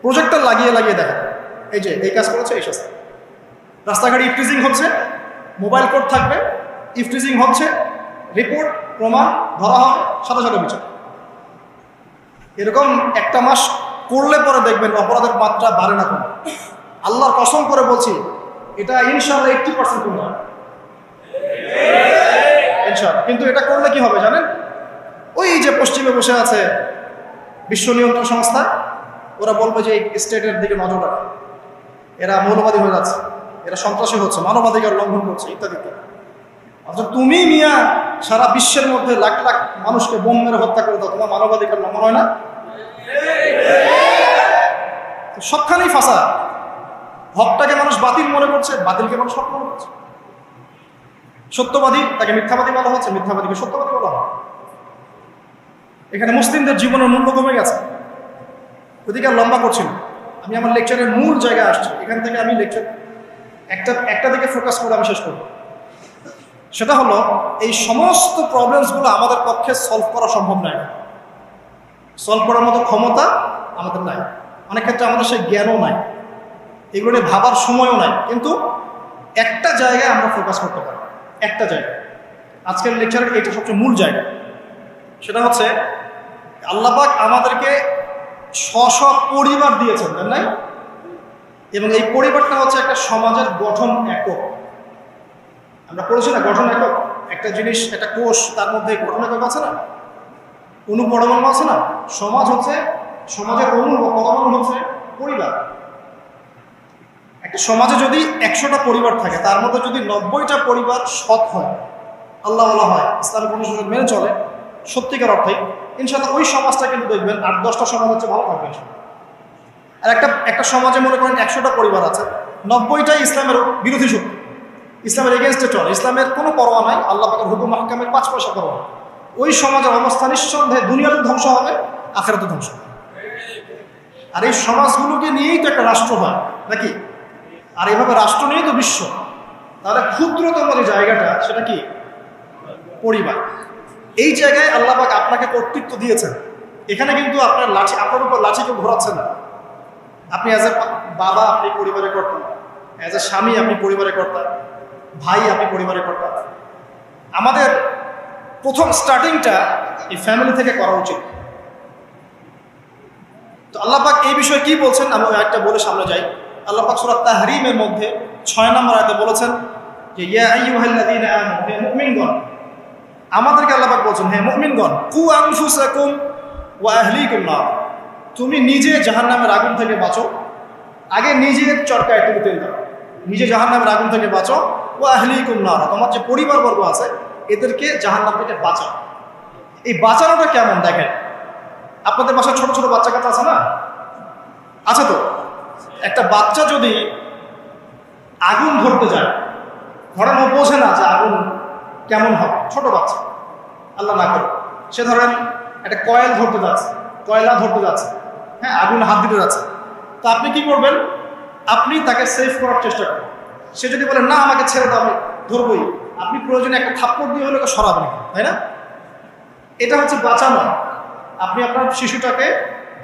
প্রজেক্টর লাগিয়ে দেখা, এই যে এই কাজ করেছে, এই শাস্তি। রাস্তাঘাটে ইফটিজিং হচ্ছে, মোবাইল কোর্ট থাকবে, ইফটিজিং হচ্ছে, রিপোর্ট প্রমাণ ধরা হবে, সাথে সাথে বিচার। এরকম একটা মাস করলে পরে দেখবেন অপরাধের মাত্রা বাড়ে না কমে। আল্লাহর কসম করে বলছি, এটা ইনশাআল্লাহ 80% কমে যাবে ইনশাআল্লাহ। কিন্তু এটা করলে কি হবে জানেন? ওই যে পশ্চিমে বসে আছে বিশ্ব নিয়ন্ত্রণ সংস্থা, ওরা বলবে যে এই স্টেটের দিকে নজর রাখে, এরা মৌলবাদী হয়ে যাচ্ছে, এরা সন্ত্রাসী হচ্ছে, মানবাধিকার লঙ্ঘন করছে, ইত্যাদি ইত্যাদি। অথচ তুমি মিয়া সারা বিশ্বের মধ্যে লাখ লাখ মানুষকে বোম মেরে হত্যা করে দাও, তোমার মানবাধিকার লঙ্ঘন হয় না? সবখানেই ফাঁসা। হকটাকে মানুষ বাতিল মনে করছে, বাতিলকে মানুষ হক মনে করছে। সত্যবাদী তাকে মিথ্যাবাদী বলা হচ্ছে, মিথ্যাবাদীকে সত্যবাদী বলা হয়। এখানে মুসলিমদের জীবনের মূল্য কমে গেছে। ওদিকে আর লম্বা করছি না, আমি আমার লেকচারের মূল জায়গায় আসছি। এখান থেকে আমি লেকচার একটা দিকে ফোকাস করে আমি শেষ করব। সেটা হলো, এই সমস্ত প্রবলেমসগুলো আমাদের পক্ষে সলভ করা সম্ভব নয়। সলভ করার মতো ক্ষমতা আমাদের নাই। অনেক ক্ষেত্রে আমাদের সেই জ্ঞানও নাই, এগুলো নিয়ে ভাবার সময়ও নাই। কিন্তু একটা জায়গায় আমরা ফোকাস করতে পারি, একটা জায়গায়। আজকের লেকচারের এটা সবচেয়ে মূল জায়গা। সেটা হচ্ছে আল্লাহ পাক আমাদেরকে স্ব পরিবার দিয়েছেন, তাই না? এবং এই পরিবারটা হচ্ছে একটা সমাজের গঠন একক। আমরা পড়েছি না গঠন একক? একটা জিনিস, একটা কোষ, তার মধ্যে গঠন একক আছে না, অনুপরমাণু আছে না? সমাজ হচ্ছে, সমাজের অণু বা পরমাণু হচ্ছে পরিবার। একটা সমাজে যদি 100টা পরিবার থাকে, তার মধ্যে যদি 90টা পরিবার সৎ হয়, আল্লাহ হয়, ইসলামিক অনুশাসন মেনে চলে সত্যিকার অর্থে, ইনশাআল্লাহ ওই সমাজটা কিন্তু দেখবেন 8-10টা সমাজ হচ্ছে ভালো থাকবে। আর একটা সমাজে মনে করেন 100টা পরিবার আছে, 90টাই ইসলামের বিরোধী শক্তি, ইসলামের এগেনস্টে চলে, ইসলামের কোনো পরোয়া নাই, আল্লাহ পাকের হুকুম মাহকামের 5 পয়সা পরোয়া। ওই সমাজের অবস্থা নিঃসন্দেহে দুনিয়াতে ধ্বংস হবে, আখিরাতে ধ্বংস হবে। আর এই সমাজগুলোকে নিয়েই তো একটা রাষ্ট্র হয় নাকি? আর এইভাবে রাষ্ট্র নিয়েই তো বিশ্ব। তাহলে ক্ষুদ্রতম যে জায়গাটা, সেটা কি? পরিবার। এই জায়গায় আল্লাহ পাক আপনাকে কর্তৃত্ব দিয়েছেন। এখানে কিন্তু আপনার উপর লাঠি কেউ ঘোরাচ্ছে না। আপনি অ্যাজ এ বাবা আপনি পরিবারে কর্তা, অ্যাজ এ স্বামী আপনি পরিবারে কর্তা, ভাই আপনি পরিবারে কর্তা। আমাদের প্রথম স্টার্টিংটা এই ফ্যামিলি থেকে করা উচিত। তো আল্লাহ পাক এই বিষয়ে কি বলছেন আমি একটা বলে সামনে যাই। আল্লাহ পাক সূরা তাহরিমের মধ্যে 6 নম্বর আয়াতে বলেছেন যে ইয়া আইয়ুহাল্লাযীনা আমানু, হে মুমিনগণ, আমাদেরকে আল্লাহ পাক বলছেন হে মুমিনগণ, কু আনফুসাকুম ওয়া আহলিকুম নার, তুমি নিজে জাহান্নামের আগুন থেকে বাঁচো। আগে নিজের চরকায় তুমি তেল দাও, নিজে জাহান্নামের আগুন থেকে বাঁচো। ওয়া আহলিকুম নার, তোমার যে পরিবারবর্গ আছে এদেরকে জাহান্নাম থেকে বাঁচাও। এই বাঁচানোটা কেমন দেখেন, আপনাদের বাসায় ছোট ছোট বাচ্চা কাচ্চা আছে না? আছে তো। একটা বাচ্চা যদি আগুন ধরতে যায়, ধরেন ও বোঝে না যে আগুন কেমন হবে, ছোট বাচ্চা, আল্লাহ না করে, সে ধরেন একটা কয়েল ধরতে যাচ্ছে, কয়লা ধরতে যাচ্ছে, হ্যাঁ, আগুন হাত দিতে যাচ্ছে, তো আপনি কি করবেন? আপনি তাকে সেভ করার চেষ্টা করবেন। সে যদি বলে না আমাকে ছেড়ে দাও আমি ধরবই, আপনি প্রয়োজনে একটা থাপ্পড় দিয়ে হলে ওকে সরাবেন, তাই না? এটা হচ্ছে বাঁচানো। আপনি আপনার শিশুটাকে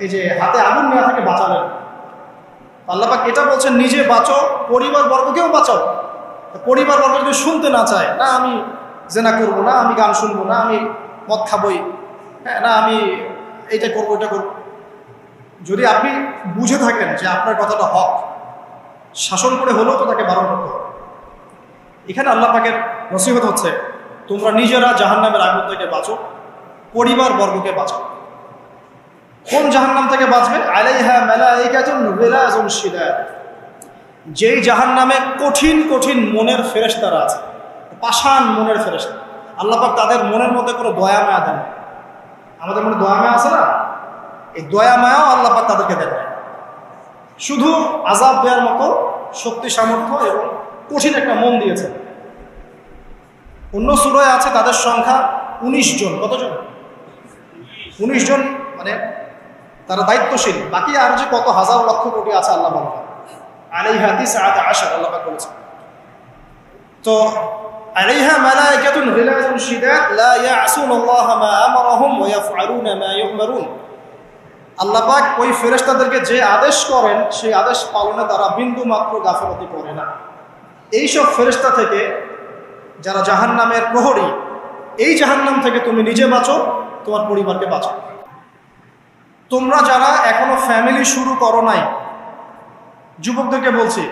এই যে হাতে আগুন নেওয়া থেকে বাঁচালেন। আল্লাহ পাক এটা বলছেন নিজে বাঁচো, পরিবার বর্গকেও বাঁচাও। পরিবার বর্গ যদি শুনতে না চায়, না আমি জেনা করবো না, আমি গান শুনবো না, আমি মদ খাবই, হ্যাঁ, না আমি এইটা করবো এটা করবো, যদি আপনি বুঝে থাকেন যে আপনার কথাটা হক, শাসন করে হলেও তো তাকে বারণ করতে হবে। এখানে আল্লাহ পাকের নসিহত হচ্ছে তোমরা নিজেরা জাহান্নামের আগুন থেকে বাঁচো, পরিবার বর্গকে বাঁচো। কোন জাহান্নাম থেকে বাঁচবে? আলাইহা মালাইকাতুন গিলাযুন শিদাদ, যেই জাহান্নামে কঠিন কঠিন মনের ফেরেশতারা আছে, পাষাণ মনের ফেরেশতা। আল্লাহ পাক তাদের মনের মধ্যে কোনো দয়া মায়া দেন না। আমাদের মনে দয়া মায়া আছে না? এই দয়া মায়াও আল্লাহ পাক তাদেরকে দেন না। শুধু আযাব দেওয়ার মতো শক্তি সামর্থ্য এবং কঠিন একটা মন দিয়েছে। অন্য সূরায় আছে তাদের সংখ্যা 19 জন। কতজন? 19 জন, মানে তারা দায়িত্বশীল। বাকি আর যে কত হাজার লক্ষ কোটি আছে আল্লাহ বলেন আলাইহা তিসআতা আশার, আল্লাহ পাক বলেছেন। তো আলাইহা মালাইকাতুন গিলাযুন শিদাদ লা ইয়াসুনাল্লাহা মা আমারাহুম ওয়া ইয়াফআলুনা মা ইউমারুন। আল্লাহ পাক ওই ফেরেশতাদেরকে যে আদেশ করেন সেই আদেশ পালনে তারা বিন্দু মাত্র গাফিলতি করে না। এইসব ফেরেশতা থেকে যারা জাহান্নামের প্রহরী, এই জাহান্নাম থেকে তুমি নিজে বাঁচো, তোমার পরিবারকে বাঁচো। তোমরা যারা এখনো ফ্যামিলি শুরু করো নাই, যুবকদেরকে বলছি,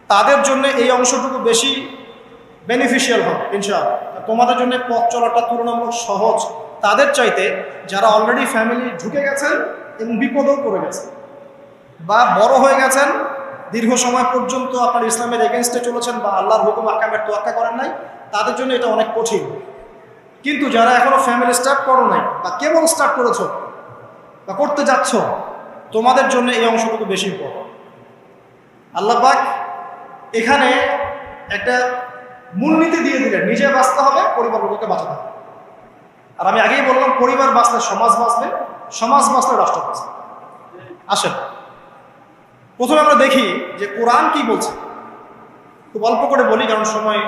তাদের জন্য এই অংশটুকু বেশি বেনিফিশিয়াল হবে ইনশাআল্লাহ। তোমাদের জন্য পথ চলাটা তুলনামূলক সহজ তাদের চাইতে যারা অলরেডি ফ্যামিলি ঢুকে গেছেন এবং বিপদেও পড়ে গেছেন, বা বড় হয়ে গেছেন, দীর্ঘ সময় পর্যন্ত আপনার ইসলামের এগেনস্টে চলেছেন বা আল্লাহর হুকুম আহকামের তোয়াক্কা করেন নাই, তাদের জন্য এটা অনেক কঠিন। কিন্তু যারা এখনো ফ্যামিলি স্টার্ট করো নাই বা কেবল স্টার্ট করেছো বা করতে যাচ্ছ, তোমাদের জন্য এই অংশটুকু বেশি বড়। আল্লাহ পাক এখানে একটা মূলনীতি দিয়ে দিলেন, নিজে বাঁচতে হবে, পরিবারকে বাঁচাতে হবে। আর আমি আগেই বললাম পরিবার বাঁচলে সমাজ বাঁচবে, সমাজ বাঁচলে রাষ্ট্র বাঁচবে। আসেন প্রথমে আমরা দেখি যে কোরআন কি বলছে। খুব অল্প করে বলি কারণ সময়,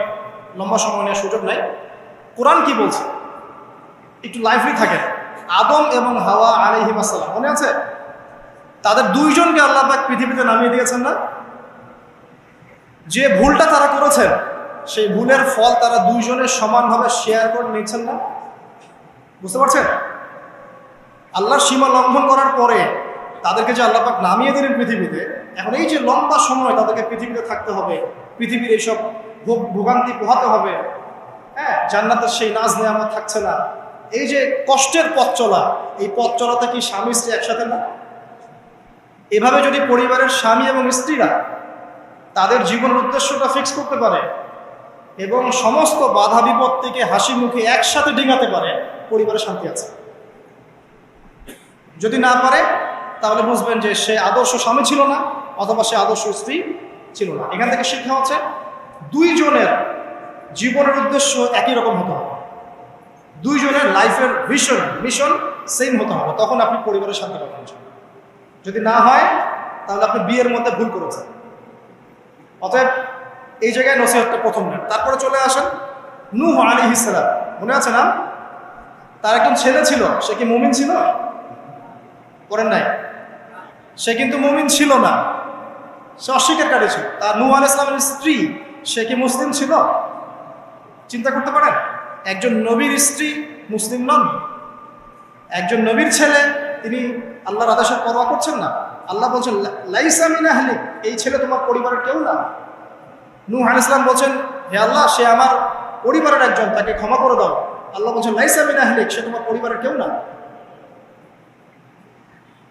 লম্বা সময় নেওয়ার সুযোগ নাই। কোরআন কি বলছে একটু লাইভলি থাকেন। আদম এবং হাওয়া আলাইহিম আসসালাম, মনে আছে? তাদের দুইজনকে আল্লাহ পাক পৃথিবীতে নামিয়ে দিয়েছেন না? যে ভুলটা তারা করেছেন সেই ভুলের ফল তারা দুইজনের সমানভাবে শেয়ার করে নিচ্ছেন না? বুঝতে পারছেন? আল্লাহর সীমা লঙ্ঘন করার পরে তাদেরকে যে আল্লাহ পাক নামিয়ে দিলেন পৃথিবীতে, এখন এই যে লম্বা সময় তাদেরকে পৃথিবীতে থাকতে হবে, পৃথিবীর এইসব ভোগান্তি পোহাতে হবে, হ্যাঁ, জান্নাতের সেই নাজ নেয়ামত থাকছে না, এই যে কষ্টের পথ চলা, এই পথ চলাতে কি স্বামী স্ত্রী একসাথে না? এভাবে যদি পরিবারের স্বামী এবং স্ত্রীরা তাদের জীবনের উদ্দেশ্যটা ফিক্স করতে পারে এবং সমস্ত বাধা বিপত্তিকে হাসি মুখে একসাথে ডিঙাতে পারে, পরিবারে শান্তি আছে। যদি না পারে তাহলে বুঝবেন যে সে আদর্শ স্বামী ছিল না অথবা সে আদর্শ স্ত্রী ছিল না। এখান থেকে শিক্ষা হচ্ছে দুইজনের জীবনের উদ্দেশ্য একই রকম হতে হবে, দুইজনের লাইফের মিশন সেম হতে হবে, তখন আপনি পরিবারের শান্তি পাবেন। যদি না হয় তাহলে আপনি বিয়ের মধ্যে ভুল করেছেন। অতএব এই জায়গায় নসিহতটা প্রথম নেন। তারপরে চলে আসেন নূহ আলাইহিস সালাম, মনে আছে না? তার একজন ছেলে ছিল, সে কি মুমিন ছিল? করেন নাই? সে কিন্তু মুমিন ছিল না, সে অস্বীকারী ছিল। তার নূহ আলাইহিস সালামের স্ত্রী, সে কি মুসলিম ছিল? চিন্তা করতে পারেন, একজন নবীর স্ত্রী মুসলিম নন, একজন নবীর ছেলে তিনি আল্লাহর আদেশের পরোয়া করছেন না? আল্লাহ বলছেন লাইসা মিন আহলিক, এই ছেলে তোমার পরিবারের কেউ না। নূহ আলাইহিস সালাম বলছেন হে আল্লাহ, সে আমার পরিবারের একজন, তাকে ক্ষমা করে দাও। আল্লাহ বলছেন লাইসা মিন আহলিক, সে তোমার পরিবারের কেউ না।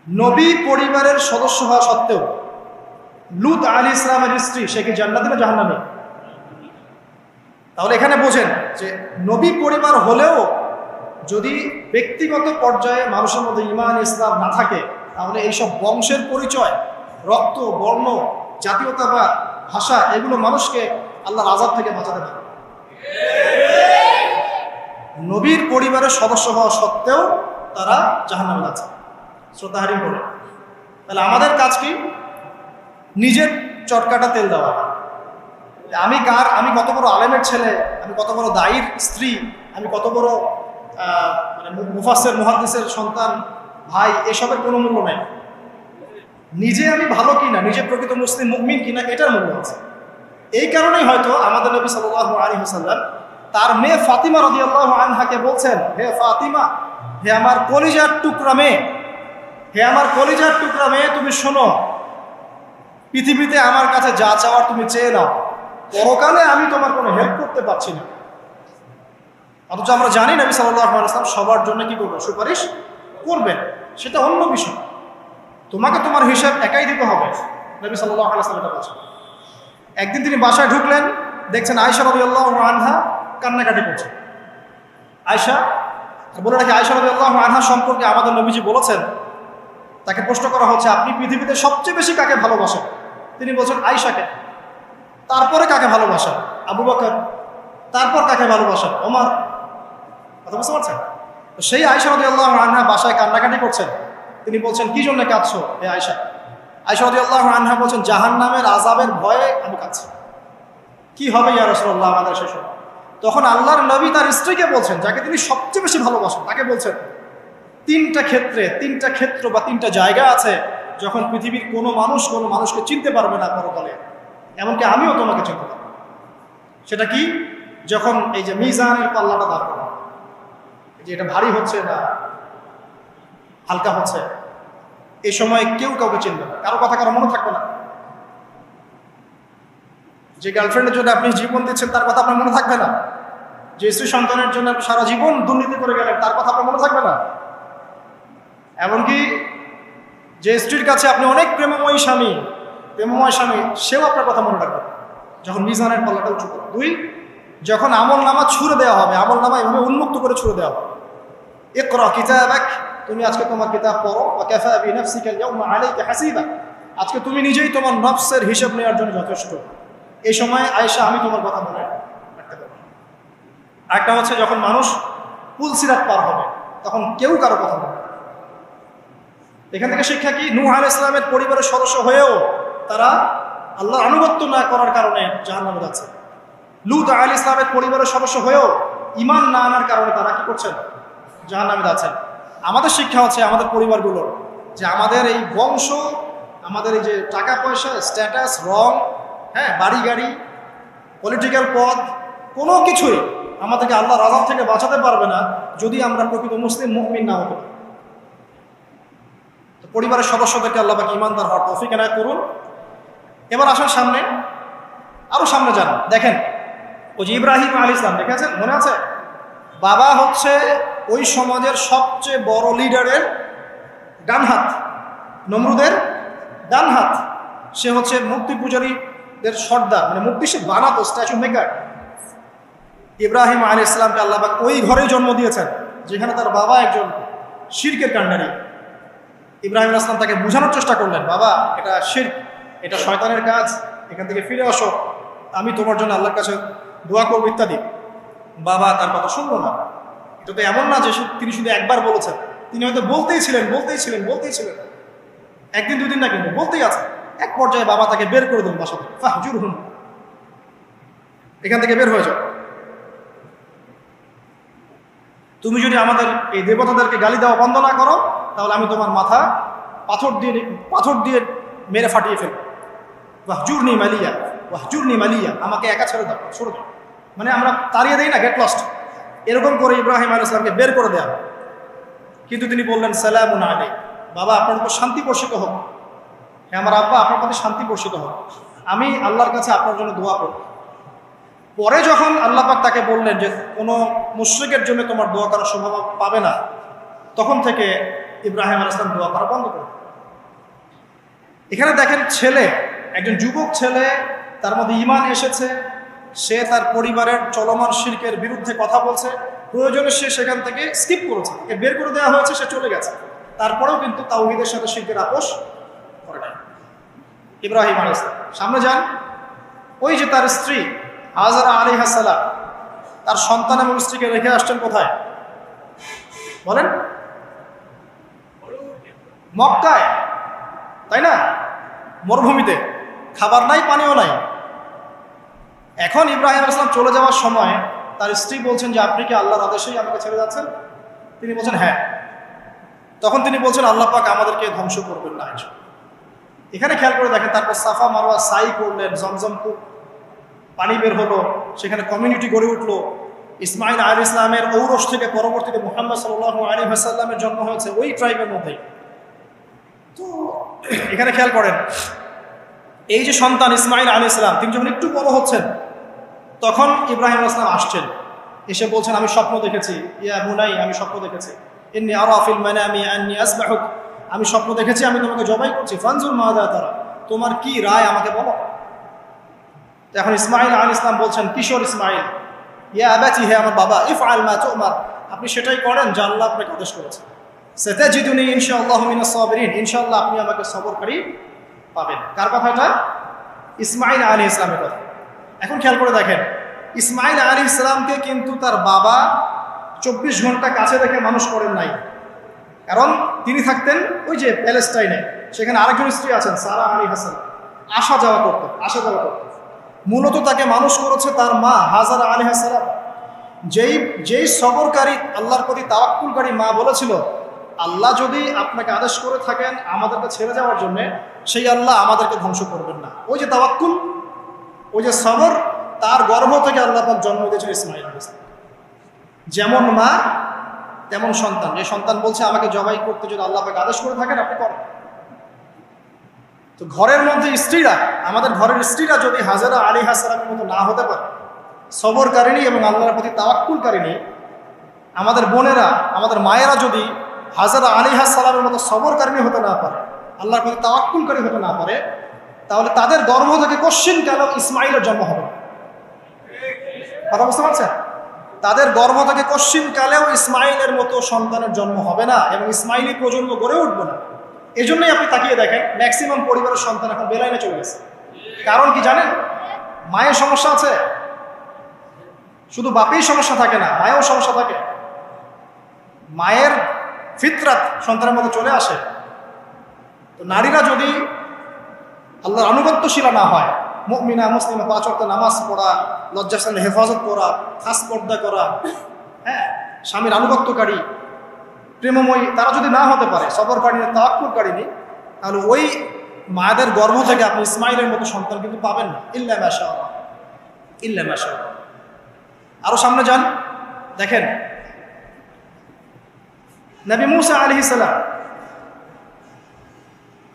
নবী পরিবারের সদস্য হওয়া সত্ত্বেও লূত আলাইহিস সালামের স্ত্রী, সে কি জান্নাতে না জাহান্নামে? তাহলে এখানে বোঝেন যে নবী পরিবার হলেও যদি ব্যক্তিগত পর্যায়ে মানুষের মধ্যে ঈমান ইসলাম না থাকে, তাহলে এইসব বংশের পরিচয়, রক্ত, বর্ণ, জাতীয়তাবাদ, ভাষা, এগুলো মানুষকে আল্লাহর আযাব থেকে বাঁচাতে পারে। নবীর পরিবারের সদস্য হওয়া সত্ত্বেও তারা জাহান্নামে যাচ্ছে, শ্রদ্ধাহারিম করে। তাহলে আমাদের কাজ কি? নিজের চটকাটা তেল দেওয়া। আমি কত বড় আলেমের ছেলে, আমি কত বড় দায়ীর স্ত্রী, আমি কত বড় মানে মুফাসসির মুহাদ্দিসের সন্তান, ভাই, এসবের কোনো মূল্য নাই। নিজে আমি ভালো কিনা, নিজে প্রকৃত মুসলিম মুমিন কিনা, এটার মূল্য আছে। এই কারণেই হয়তো আমাদের নবী সাল্লাল্লাহু আলাইহি ওয়াসাল্লাম তার মেয়ে ফাতিমা রাদিয়াল্লাহু আনহাকে বলছেন, হে ফাতিমা, হে আমার কলিজার টুকরা মেয়ে, হে আমার কলিজার টুকরা মেয়ে, তুমি শোনো, পৃথিবীতে আমার কাছে যা চাওয়ার তুমি চেয়ে নাও, পরকালে আমি তোমার কোনো হেল্প করতে পারছি না। অথচ আমরা জানি নবী সাল্লাল্লাহু আলাইহি ওয়াসাল্লাম সবার জন্য কি করবেন? সুপারিশ করবেন, সেটা অন্য বিষয়। তোমাকে তোমার হিসাব একাই দিতে হবে, নবী সাল্লাল্লাহু আলাইহি ওয়াসাল্লাম এটা বলেছেন। একদিন তিনি বাসায় ঢুকলেন, দেখছেন আয়েশা রাদিয়াল্লাহু আনহা কান্নাকাটি করছে। আয়েশা বলে রাখি, আয়েশা রাদিয়াল্লাহু আনহা সম্পর্কে আমাদের নবীজি বলেছেন, তাকে প্রশ্ন করা হচ্ছে আপনি পৃথিবীতে সবচেয়ে বেশি কাকে ভালোবাসেন? তিনি বলছেন আয়েশাকে। তারপরে কাকে ভালোবাসেন? আবু বকর। তারপর কাকে ভালোবাসেন? ওমর। কথা বুঝতে পারছেন? সেই আয়েশা রাদিয়াল্লাহু আনহা বাসায় কান্নাকাটি করছেন। তিনি বলছেন কি জন্য কাঁদছো হে আয়েশা? আয়েশা রাদিয়াল্লাহু আনহা বলছেন জাহান্নামের আযাবের ভয়ে আমি কাঁদছি। কি হবে ইয়া রাসূলুল্লাহ আমাদের শেষ হবে? তখন আল্লাহর নবী তার স্ত্রীকে বলছেন, যাকে তিনি সবচেয়ে বেশি ভালোবাসেন, তাকে বলছেন তিনটা ক্ষেত্র বা তিনটা জায়গা আছে যখন পৃথিবীর কোনো মানুষকে চিনতে পারবে না পরকালে, এমনকি আমিও তোমাকে চিনতে পারবো। সেটা কি? যখন এই যে মিজানের পাল্লাটা দাঁড় করা, যে এটা ভারী হচ্ছে না হালকা হচ্ছে, এই সময় কেউ কাউকে চিনবে না, কারো কথা কারো মনে থাকবে না। যে গার্লফ্রেন্ডের জন্য আপনি জীবন দিচ্ছেন তার কথা আপনার মনে থাকবে না। যে স্ত্রী সন্তানের জন্য আপনি সারা জীবন দুর্নীতি করে গেলেন তার কথা আপনার মনে থাকবে না। এমনকি যে স্ত্রীর কাছে আপনি অনেক প্রেমময় স্বামী, সেও আপনার কথা মনে রাখবে যখন মিজানের পাল্লাটা উঁচু করে। দুই, যখন আমল নামা ছুড়ে দেওয়া হবে, আমল নামা এভাবে উন্মুক্ত করে ছুড়ে দেওয়া হবে, ইকরা কিতাবাক, তুমি আজকে তোমার কিতাব পড়ো, ওয়া কাফা বিনাফসিকা আল-ইয়াওমা আলাইকা হাসিবা, আজকে তুমি নিজেই তোমার নফসের হিসাব নেওয়ার জন্য যথেষ্ট। এই সময় আয়েশা আমি তোমার কথা মনে রাখতে পারবো। একটা হচ্ছে যখন মানুষ পুলসিরাত পার হবে, তখন কেউ কারো কথা বলবে। এখান থেকে শিক্ষা কি? নূহ আলাইহিস সালামের পরিবারের সদস্য হয়েও তারা আল্লাহর আনুগত্য না করার কারণে জাহান্নামে যাচ্ছে। লূত আলাইহিস সালামের পরিবারের সদস্য হয়েও ঈমান না আনার কারণে তারা কি করছেন? জাহান্নামে যাচ্ছেন। আমাদের শিক্ষা হচ্ছে আমাদের পরিবারগুলোর, যে আমাদের এই বংশ, আমাদের এই যে টাকা পয়সা, স্ট্যাটাস, রং, হ্যাঁ, বাড়ি গাড়ি, পলিটিক্যাল পদ, কোনো কিছুই আমাদেরকে আল্লাহর আযাব থেকে বাঁচাতে পারবে না যদি আমরা প্রকৃত মুসলিম মুমিন না হতে পারি। তো পরিবারের সদস্যদেরকে আল্লাহ পাক ঈমানদার হওয়ার তৌফিক এনায়েত করুন। এবার আসেন সামনে, আরো সামনে যান, দেখেন ওই যে ইব্রাহিম আলাইহিস সালাম, দেখেছেন, মনে আছে? বাবা হচ্ছে ওই সমাজের সবচেয়ে বড় লিডারের ডান হাত, নমরুদের ডান হাত। সে হচ্ছে মূর্তি পূজারীদের সর্দার, মানে মূর্তি সে বানাতো, স্ট্যাচু মেকার। ইব্রাহিম আলাইহিস সালামকে আল্লাহ পাক ওই ঘরেই জন্ম দিয়েছেন যেখানে তার বাবা একজন শিরকের কাণ্ডারী। ইব্রাহিম আলাইহিস সালাম তাকে বোঝানোর চেষ্টা করলেন, বাবা এটা শিরক, এটা শয়তানের কাজ, এখান থেকে ফিরে আসো, আমি তোমার জন্য আল্লাহর কাছে দোয়া করবো ইত্যাদি। বাবা তার কথা শুনলো না। এটা তো এমন না যে তিনি শুধু একবার বলেছেন, তিনি হয়তো বলতেই ছিলেন, একদিন দুদিন না, কিন্তু বলতেই আছে। এক পর্যায়ে বাবা তাকে বের করে দেন বাসা থেকে, ফাহজুরহুম, এখান থেকে বের হয়ে যাও। তুমি যদি আমাদের এই দেবতাদেরকে গালি দেওয়া বন্ধ না করো, তাহলে আমি তোমার মাথা পাথর দিয়ে মেরে ফাটিয়ে ফেলবো। ওয়াহজুরনি মালিয়া, আমাকে একা ছেড়ে দাও, ছেড়ে দাও, মানে আমরা তাড়িয়ে দেই না, গেট লস্ট, এরকম করে ইব্রাহিম আলাইহিস সালামকে বের করে দেওয়া। কিন্তু তিনি বললেন সালামুন আলাইক, বাবা আপনার উপর শান্তি বর্ষিত হোক, হ্যাঁ আমার আব্বা আপনার প্রতি শান্তি বর্ষিত হোক, আমি আল্লাহর কাছে আপনার জন্য দোয়া করব। পরে যখন আল্লাহ পাক তাকে বললেন যে কোনো মুশরিকের জন্য তোমার দোয়া করার সম্ভাবনা পাবে না, তখন থেকে ইব্রাহিম আলাইহিস সালাম দোয়া করা বন্ধ করে। এখানে দেখেন ছেলে, একজন যুবক ছেলে, তার মধ্যে ঈমান এসেছে, সে তার পরিবারের চলমান শিরকের বিরুদ্ধে কথা বলছে, প্রয়োজনে সে সেখান থেকে স্কিপ করেছে, তাকে বের করে দেওয়া হয়েছে, সে চলে গেছে, তারপরেও কিন্তু তাওহীদের সাথে শিরকের আপোষ করে নাই। ইব্রাহিম আলাইহিস সালাম সামনে যান, ওই যে তার স্ত্রী হাজারা আলাইহিস সালাম তার সন্তান এবং স্ত্রীকে রেখে আসছেন কোথায় বলেন? মক্কায়, তাই না? মরুভূমিতে, খাবার নাই, পানিও নাই। এখন ইব্রাহিম আলাইহিস সালাম চলে যাওয়ার সময় তার স্ত্রী বলছেন যে আপনি কি আল্লাহর আদেশেই আমাকে ছেড়ে যাচ্ছেন? তিনি বলছেন হ্যাঁ। তখন তিনি বলছেন আল্লাহ পাক আমাদেরকে ধ্বংস করবেন না। এখানে খেয়াল করে দেখেন, তারপর সাফা মারওয়া সাই করলেন, জমজম কূপ পানি বের হলো, সেখানে কমিউনিটি গড়ে উঠলো। ইসমাইল আলাইহিস সালামের ঔরস থেকে পরবর্তীতে মুহাম্মদ সাল্লাল্লাহু আলাইহি ওয়াসাল্লামের জন্ম হয়েছে ওই ট্রাইবের মধ্যেই। তো এখানে খেয়াল করেন, এই যে সন্তান ইসমাইল আলাইহিস সালাম, তিনি যখন একটু বড় হচ্ছেন তখন ইব্রাহিম আলাইহিস সালাম আসছেন, এসে বলছেন আমি স্বপ্ন দেখেছি, ইয়া বুনাই আমি স্বপ্ন দেখেছি, ইন্নী আরা ফিল মানামি আন্নী আসবাহুক, আমি স্বপ্ন দেখেছি আমি তোমাকে জবাই করছি, ফানজুর মাযা তারা, তোমার কি রায় আমাকে বলো। এখন ইসমাইল আলাইহিস সালাম বলছেন, কিশোর ইসমাইল, ইয়া আবাতি, হে আমার বাবা, ইফআল মা তুমার, আপনি সেটাই করেন যা আল্লাহ আপনাকে আদেশ করেছেন। সাতাজিদুনি ইনশাআল্লাহু মিনাস সাবিরিন, ইনশাআল্লাহ আপনি আমাকে সবরকারী পাবেন। কার কথা এটা? ইসমাইল আলাইহিস সালামের কথা। এখন খেয়াল করে দেখেন, ইসমাইল আলাইহিস সালামকে কিন্তু তার বাবা 24 ঘন্টা কাছে রেখে মানুষ করেন নাই, কারণ তিনি থাকতেন ওই যে প্যালেস্টাইনে, সেখানে আরেকজন স্ত্রী আছেন সারা আলাইহিস সালাম, আসা যাওয়া করতেন। মূলত তাকে মানুষ করেছে তার মা হাজারা আলাইহিস সালাম, যেই সবরকারী আল্লাহর প্রতি তাওয়াক্কুলকারী মা বলেছিল আল্লাহ যদি আপনাকে আদেশ করে থাকেন আমাদেরকে ছেড়ে যাওয়ার জন্য, সেই আল্লাহ আমাদেরকে ধ্বংস করবেন না। ওই যে তাওয়াক্কুল, ওই যে সবর, তার গর্ভ থেকে আল্লাহ পাক জন্ম দিয়েছেন ইসমাইল আলাইহিস সালাম। যেমন মা তেমন সন্তান, যে সন্তান বলছে আমাকে জবাই করতে যদি আল্লাহ পাক আদেশ করে থাকেন আপনি করেন। তো ঘরের মধ্যে স্ত্রীরা, আমাদের ঘরের স্ত্রীরা যদি হাজারা আলাইহিস সালামের মতো না হতে পারে, সবরকারিণী এবং আল্লাহর প্রতি তাওয়াক্কুলকারিণী, আমাদের বোনেরা, আমাদের মায়েরা যদি হাজারা আলাইহিস সালামের মতো সবরকারিণী হতে না পারে, আল্লাহর প্রতি তাওয়াক্কুলকারী হতে না পারে, তাহলে তাদের গর্ভ থেকে কোশ্চিন কেন ইসমাইলের জন্ম হবে? কথা বুঝতে পারছেন? তাদের গর্ভ থেকে কোশ্চিন কালেও ইসমাইলের মতো সন্তানের জন্ম হবে না এবং ইসমাইলি প্রজন্ম গড়ে উঠবে না। এই জন্যই আপনি তাকিয়ে দেখেন ম্যাক্সিমাম পরিবারের সন্তান এখন বেলাইনে চলে গেছে। কারণ কি জানেন? মায়ের সমস্যা আছে, শুধু বাপেই সমস্যা থাকে না, মায়েও সমস্যা থাকে। মায়ের ফিতরাত সন্তানের মধ্যে চলে আসে। তো নারীরা যদি আল্লাহর আনুগত্যশীলা না হয়, মুমিনা মুসলিমা, 5 ওয়াক্ত নামাজ পড়া, লজ্জাস্থানের হেফাজত করা, খাস পর্দা করা, হ্যাঁ, স্বামীর আনুগত্যকারী, প্রেমময়ী, তারা যদি না হতে পারে, সবরকারিণী, তাওয়াক্কুলকারিণী, তাহলে ওই মায়েদের গর্ভ থেকে আপনি ইসমাইলের মতো সন্তান কিন্তু পাবেন না। ইল্লা মাশাআল্লাহ, ইল্লা মাশাআল্লাহ। আরো সামনে যান, দেখেন নবী মুসা আলাইহিস সালাম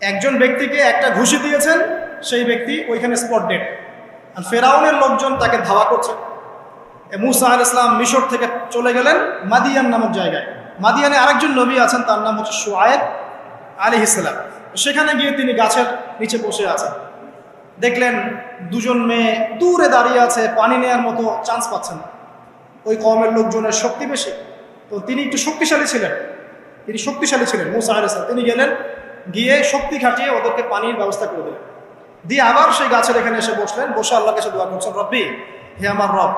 একজন ব্যক্তিকে একটা ঘুষি দিয়েছেন, সেই ব্যক্তি ওইখানে স্পট ডেড। আর ফেরাউনের লোকজন তাকে ধাওয়া করছে। মুসা আলাইহিস সালাম মিশর থেকে চলে গেলেন মাদিয়ান নামক জায়গায়। মাদিয়ানে আরেকজন নবী আছেন, তার নাম হচ্ছে শুআয়ব আলাইহিস সালাম। সেখানে গিয়ে তিনি গাছের নিচে বসে আছেন, দেখলেন দুজন মেয়ে দূরে দাঁড়িয়ে আছে, পানি নেওয়ার মতো চান্স পাচ্ছেন না। ওই কওমের লোকজনের শক্তি বেশি, তো তিনি একটু শক্তিশালী ছিলেন, মুসা আলাইহিস সালাম। তিনি গেলেন, গিয়ে শক্তি খাটিয়ে ওদেরকে পানির ব্যবস্থা করে দিলেন, দিয়ে আবার সেই গাছের এখানে এসে বসলেন, বসে আল্লাহর কাছে দোয়া করছেন, রব্বি, হে আমার রব,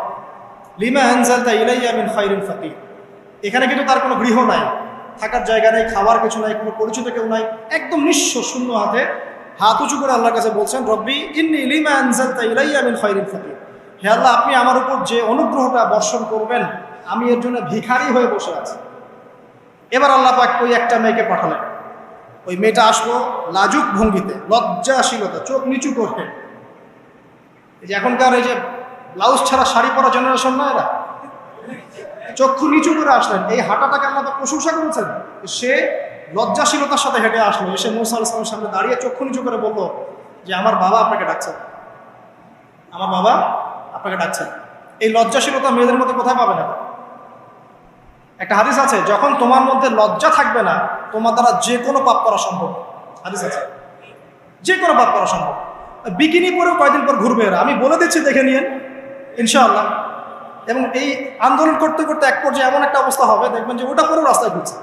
লিমা আনজালতা ইলাইয়া মিন খায়রিন ফাকির। এখানে কিন্তু তার কোনো গৃহ নাই, থাকার জায়গা নেই, খাওয়ার কিছু নাই, কোনো পরিচিত কেউ নাই, একদম নিঃস্ব শূন্য হাতে হাত উঁচু করে আল্লাহর কাছে বলছেন, রব্বি ইন্নী লিমা আনজালতা ইলাইয়া মিন খায়রিন ফাকির। হে আল্লাহ, আপনি আমার উপর যে অনুগ্রহটা বর্ষণ করবেন, আমি এর জন্য ভিখারি হয়ে বসে আছি। এবার আল্লাহ পাক ওই একটা মেয়েকে পাঠালেন। ওই মেয়েটা আসলো লাজুক ভঙ্গিতে, লজ্জাশীলতা, চোখ নিচু করে। এই যে এখনকার এই যে ব্লাউজ ছাড়া শাড়ি পরা জেনারেশন না, এরা চক্ষু নিচু করে আসলেন। এই হাঁটাটাকে আল্লাহ পাক প্রশংসা করেছেন। সে লজ্জাশীলতার সাথে হেঁটে আসলো, এসে মূসা আলাইহিস সালামের সামনে দাঁড়িয়ে চক্ষু নিচু করে বলল যে আমার বাবা আপনাকে ডাকছেন, আমার বাবা আপনাকে ডাকছেন। এই লজ্জাশীলতা মেয়েদের মধ্যে কোথায় পাবে না? একটা হাদিস আছে, যখন তোমার মধ্যে লজ্জা থাকবে না তোমার দ্বারা যে কোনো পাপ করা সম্ভব। হাদিস আছে, যে কোনো পাপ করা সম্ভব। বিকিনি পরেও কয়েকদিন পর ঘুরবে এরা, আমি বলে দিচ্ছি, দেখে নিয়েন ইনশাআল্লাহ। এবং এই আন্দোলন করতে করতে এক পর্যায়ে এমন একটা অবস্থা হবে দেখবেন যে ওটা পরেও রাস্তায় ঘুরছে।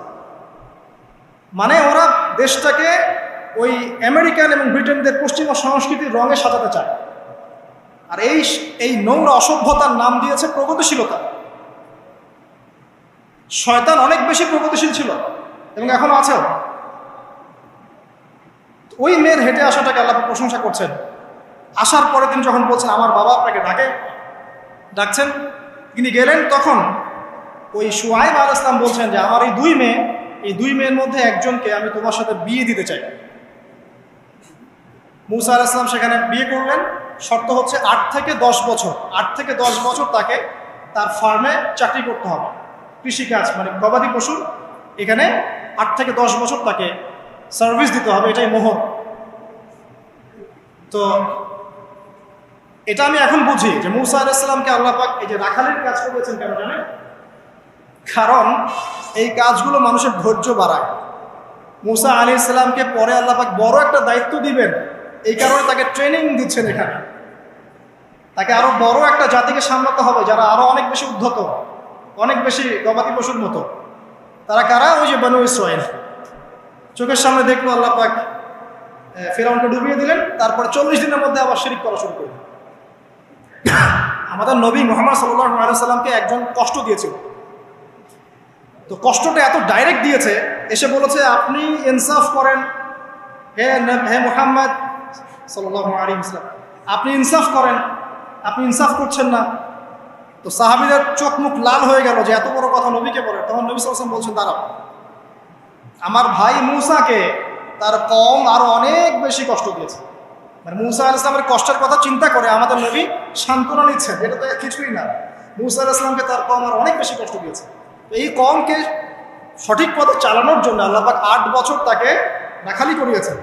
মানে ওরা দেশটাকে ওই আমেরিকান এবং ব্রিটেনদের পশ্চিমা সংস্কৃতির রঙে সাজাতে চায়। আর এই নোংরা অসভ্যতার নাম দিয়েছে প্রগতিশীলতা। শয়তান অনেক বেশি প্রগতিশীল ছিল এবং এখনো আছেও। ওই মেয়ের হেঁটে আসাটাকে আল্লাহ প্রশংসা করছেন। আসার পরে তিনি যখন বলছেন আমার বাবা আপনাকে ডাকছেন, তিনি গেলেন, তখন ওই শুআয়ব আলাইহিস সালাম বলছেন যে আমার এই দুই মেয়ের মধ্যে একজনকে আমি তোমার সাথে বিয়ে দিতে চাই। মূসা আলাইহিস সালাম সেখানে বিয়ে করলেন। শর্ত হচ্ছে 8 থেকে 10 বছর তাকে তার ফার্মে চাকরি করতে হবে, কৃষিকাজ মানে গবাদি পশুর, এখানে 8 থেকে 10 বছর তাকে সার্ভিস দিতে হবে, এটাই মোহর। তো এটা আমি এখন বুঝি যে মূসা আলাইহিস সালামকে আল্লাহ পাক এই যে রাখালির কাজ করেছেন কেন জানেন? কারণ এই কাজগুলো মানুষের ধৈর্য বাড়ায়। মূসা আলাইহিস সালামকে পরে আল্লাহ পাক বড় একটা দায়িত্ব দিবেন, এই কারণে তাকে ট্রেনিং দিচ্ছেন এখানে। তাকে আরো বড় একটা জাতিকে সামলাতে হবে যারা আরো অনেক বেশি উদ্ধত, অনেক বেশি গবাদি পশুর মতো। তারা কারা? ওই যে বনু ইসরাঈল। চোখের সামনে দেখলো আল্লাহ পাক ফিরআউনকে ডুবিয়ে দিলেন, তারপরে 40 দিনের মধ্যে আবার শিরক করা শুরু করলেন। আমাদের নবী মুহাম্মদ সাল্লাল্লাহু আলাইহি ওয়াসাল্লামকে একজন কষ্ট দিয়েছিল। তো কষ্টটা এত ডাইরেক্ট দিয়েছে, এসে বলেছে আপনি ইনসাফ করেন, হে মুহাম্মদ সাল্লাল্লাহু আলাইহি ওয়াসাল্লাম, আপনি ইনসাফ করেন, আপনি ইনসাফ করছেন না। তো সাহাবীদের চোখ মুখ লাল হয়ে গেল যে এত বড় কথা নবীকে বলে। তখন নবী সাল্লাল্লাহু আলাইহি ওয়াসাল্লাম বলছেন দাঁড়াও, আমার ভাই মূসাকে তার কওম আরো অনেক বেশি কষ্ট দিয়েছে। মানে মূসা আলাইহিস সালামের কষ্টের কথা চিন্তা করে আমাদের নবী সান্ত্বনা নিচ্ছেন, এটা তো কিছুই না। মূসা আলাইহিস সালামকে তার কওম আর অনেক বেশি কষ্ট দিয়েছে। তো এই কওমকে সঠিক পথে চালানোর জন্য আল্লাহ পাক 8 বছর তাকে রাখালি করিয়েছেন।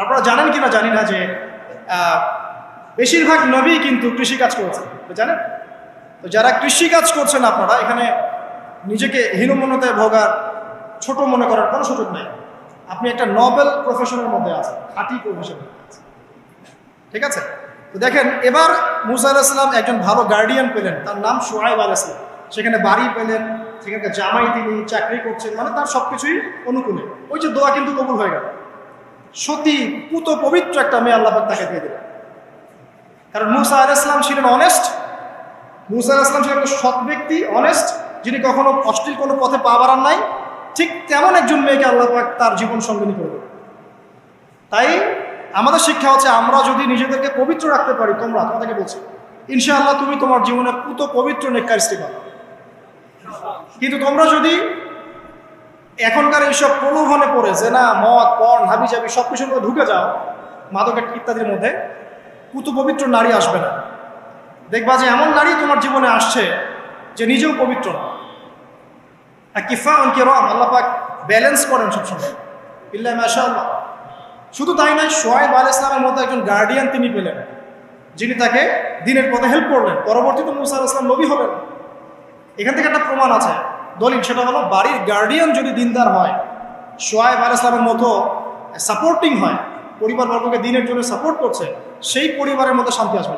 আপনারা জানেন কিনা জানি না যে বেশিরভাগ নবী কিন্তু কৃষিকাজ করেছেন, জানেন? তো যারা কৃষিকাজ করছেন আপনারা এখানে নিজেকে হীনমন্যতায় ভোগার, ছোট মনে করার কোনো সুযোগ নেই। আপনি একটা নোবেল প্রফেশনের মধ্যে আছেন, খাঁটি প্রফেশনের মধ্যে আছেন, ঠিক আছে? তো দেখেন, এবার মূসা আলাইহিস সালাম একজন ভালো গার্ডিয়ান পেলেন, তার নাম শুআয়ব আলাইহিস সালাম। সেখানে বাড়ি পেলেন, সেখানকার জামাই, তিনি চাকরি করছেন, মানে তার সবকিছুই অনুকূলে। ওই যে দোয়া কিন্তু কবুল হয়ে গেল। সতী পুত পবিত্র একটা মেয়ে আল্লাহ পাক তাকে দিয়ে দিলেন। কারণ মূসা আলাইহিস সালাম ছিলেন অনেস্ট, মূসা আলাইহিস সালাম ছিলেন একটা সৎ ব্যক্তি, অনেস্ট, যিনি কখনো অশ্লীল কোনো পথে পা বাড়ান নাই। ঠিক তেমন একজন মেয়েকে আল্লাহ পাক তার জীবন সঙ্গিনী করে দেবেন। তাই আমাদের শিক্ষা হচ্ছে, আমরা যদি নিজেদেরকে পবিত্র রাখতে পারি, তোমাদেরকে বলছি ইনশাআল্লাহ তুমি তোমার জীবনে পুত পবিত্র নেককার স্ত্রী পাবে। কিন্তু তোমরা যদি এখনকার এইসব প্রলোভনে পড়ে জেনা, মদ, পর্ন, হাবিজাবি সবকিছুর মধ্যে ঢুকে যাও, মাদকের ইত্যাদির মধ্যে, পুত পবিত্র নারী আসবে না। দেখবা যে এমন নারী তোমার জীবনে আসছে যে নিজেও পবিত্র না। আল্লাহ পাক ব্যালেন্স করেন সবসময়, ইল্লা মাশাআল্লাহ। শুধু তাই নয়, শুআয়ব আলাইহিস সালামের মতো একজন গার্ডিয়ান তিনি পেলেন, যিনি তাকে দিনের পথে হেল্প করলেন। পরবর্তীতে মূসা আলাইহিস সালাম নবী হলেন। এখান থেকে একটা প্রমাণ আছে, দলিল, সেটা হলো বাড়ির গার্ডিয়ান যদি দিনদার হয়, শুআয়ব আলাইহিস সালামের মতো সাপোর্টিং হয়, পরিবারবর্গকে দিনের জন্য সাপোর্ট করছে, সেই পরিবারের মধ্যে শান্তি আসবে।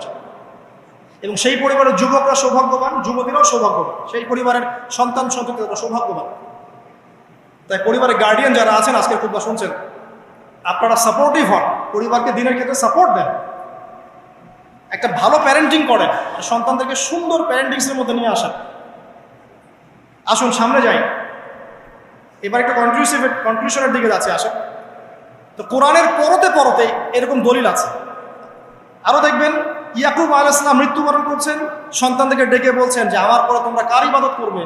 এবং সেই পরিবারের যুবকরা সৌভাগ্যবান, যুবতীরাও সৌভাগ্যবান, সেই পরিবারের সন্তান সন্ততিরা সৌভাগ্যবান। তাই পরিবারের গার্ডিয়ান যারা আছেন, আজকের খুতবা শুনছেন, আপনারা সাপোর্টিভ হন, পরিবারকে দিনের ক্ষেত্রে সাপোর্ট দেন, একটা ভালো প্যারেন্টিং করেন, সন্তানদেরকে সুন্দর প্যারেন্টিংসের মধ্যে নিয়ে আসেন। আসুন সামনে যাই, এবার একটা কনক্লুশনের দিকে যাচ্ছে। আসেন, তো কোরআনের পরতে এরকম দলিল আছে। আরো দেখবেন, ইয়াকুব আলাইহিস সালাম মৃত্যুবরণ করছেন, সন্তানদেরকে ডেকে বলছেন যে আমার পরে তোমরা কার ইবাদত করবে।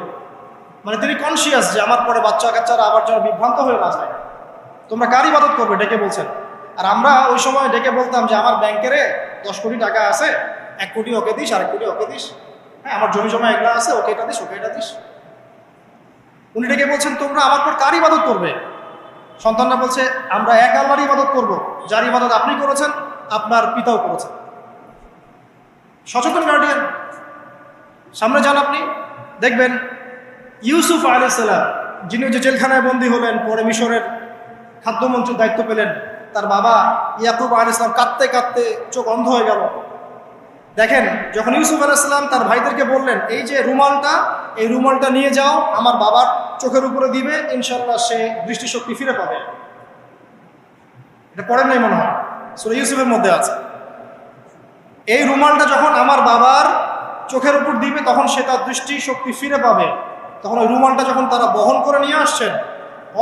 মানে তিনি কনসিয়াস যে আমার পরে বাচ্চা কাচ্চারা আবার যেন বিভ্রান্ত হয়ে না যায়, তোমরা কার ইবাদত করবে, ডেকে বলছেন। আর আমরা ওই সময় ডেকে বলতাম যে আমার ব্যাংকেরে 10 কোটি টাকা আছে, 1 কোটি ওকে দিস, 1 কোটি ওকে দিস, হ্যাঁ আমার জমি জমা এগুলো আছে, ওকে এটা দিস, ওকে এটা দিস। উনি ডেকে বলছেন তোমরা আমার পর কার ইবাদত করবে। সন্তানরা বলছে আমরা এক আল্লাহর ইবাদত করব, যার ইবাদত আপনি করেছেন, আপনার পিতাও করেছেন। সচেতন গার্ডিয়ান। সামনে যান, আপনি দেখবেন ইউসুফ আলাইহিস সালাম, যিনি যে জেলখানায় বন্দী হলেন, পরে মিশরের খাদ্যমন্ত্রীর দায়িত্ব পেলেন, তার বাবা ইয়াকুব আলাইহিস সালাম কাঁদতে কাঁদতে চোখ অন্ধ হয়ে গেল। দেখেন, যখন ইউসুফ আলাইহিস সালাম তার ভাইদেরকে বললেন, এই যে রুমালটা, এই রুমালটা নিয়ে যাও, আমার বাবার চোখের উপরে দিবে, ইনশাআল্লাহ সে দৃষ্টিশক্তি ফিরে পাবে। এটা পড়েন নাই মনে হয়, সূরা ইউসুফের মধ্যে আছে। এই রুমালটা যখন আমার বাবার চোখের উপর দিবে, তখন সে তার দৃষ্টিশক্তি ফিরে পাবে। তখন ওই রুমালটা যখন তারা বহন করে নিয়ে আসছেন,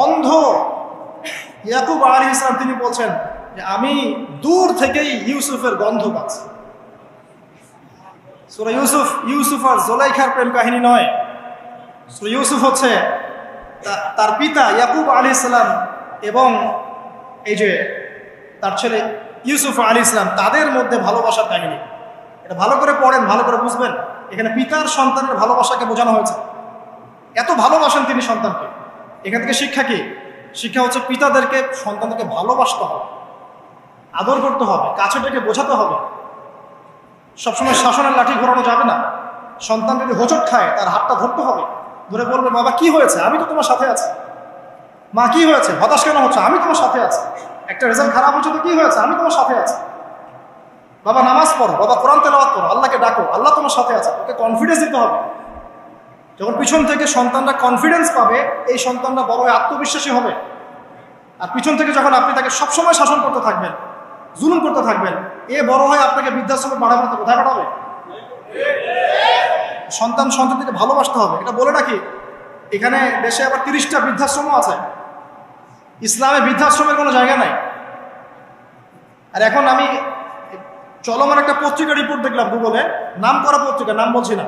অন্ধ ইয়াকুব আলাইহিস সালাম তিনি বলছেন যে আমি দূর থেকেই ইউসুফের গন্ধ পাচ্ছি। সূরা ইউসুফ আর জুলাইখার প্রেম কাহিনী নয়। সূরা ইউসুফ হচ্ছে তার পিতা ইয়াকুব আলাইহিস সালাম এবং এই যে তার ছেলে ইউসুফ আলাইহিস সালাম, তাদের মধ্যে ভালোবাসার কাহিনী। এটা ভালো করে পড়েন, ভালো করে বুঝবেন। এখানে পিতার সন্তানের ভালোবাসাকে বোঝানো হয়েছে। এত ভালোবাসেন তিনি সন্তানকে। এখান থেকে শিক্ষা কি? শিক্ষা হচ্ছে পিতাদেরকে সন্তানদেরকে ভালোবাসতে হবে, আদর করতে হবে, কাছে ডেকে বোঝাতে হবে। সবসময় শাসনের লাঠি ঘোরানো যাবে না। সন্তান যদি হোঁচট খায়, তার হাতটা ধরতে হবে, ধরে বলবে বাবা কি হয়েছে, আমি তো তোমার সাথে আছি। মা কি হয়েছে, হতাশ কেন হচ্ছে, আমি তোমার সাথে আছি। একটা রেজাল্ট খারাপ হচ্ছে তো কি হয়েছে, আমি তোমার সাথে আছি। বাবা নামাজ পড়ো, বাবা কোরআন তেলাওয়াত করো, আল্লাহকে ডাকো, আল্লাহ তোমার সাথে আছে। ওকে কনফিডেন্স দিতে হবে। যখন পিছন থেকে সন্তানরা কনফিডেন্স পাবে, এই সন্তানরা বড় হয়ে আত্মবিশ্বাসী হবে। আর পিছন থেকে যখন আপনি তাকে সবসময় শাসন করতে থাকবেন, জুলুম করতে থাকবেন, এ বড় হয়ে আপনাকে বৃদ্ধাশ্রমে পাঠাবে, তো কোথায় পাঠাবে? সন্তানকে ভালোবাসতে হবে। এটা বলে রাখি, এখানে দেশে আবার 30টা বৃদ্ধাশ্রমও আছে। ইসলামে বৃদ্ধাশ্রমের কোনো জায়গা নাই। আর এখন আমি চলমান একটা পত্রিকা রিপোর্ট দেখলাম গুগলে, নাম করা পত্রিকা, নাম বলছি না।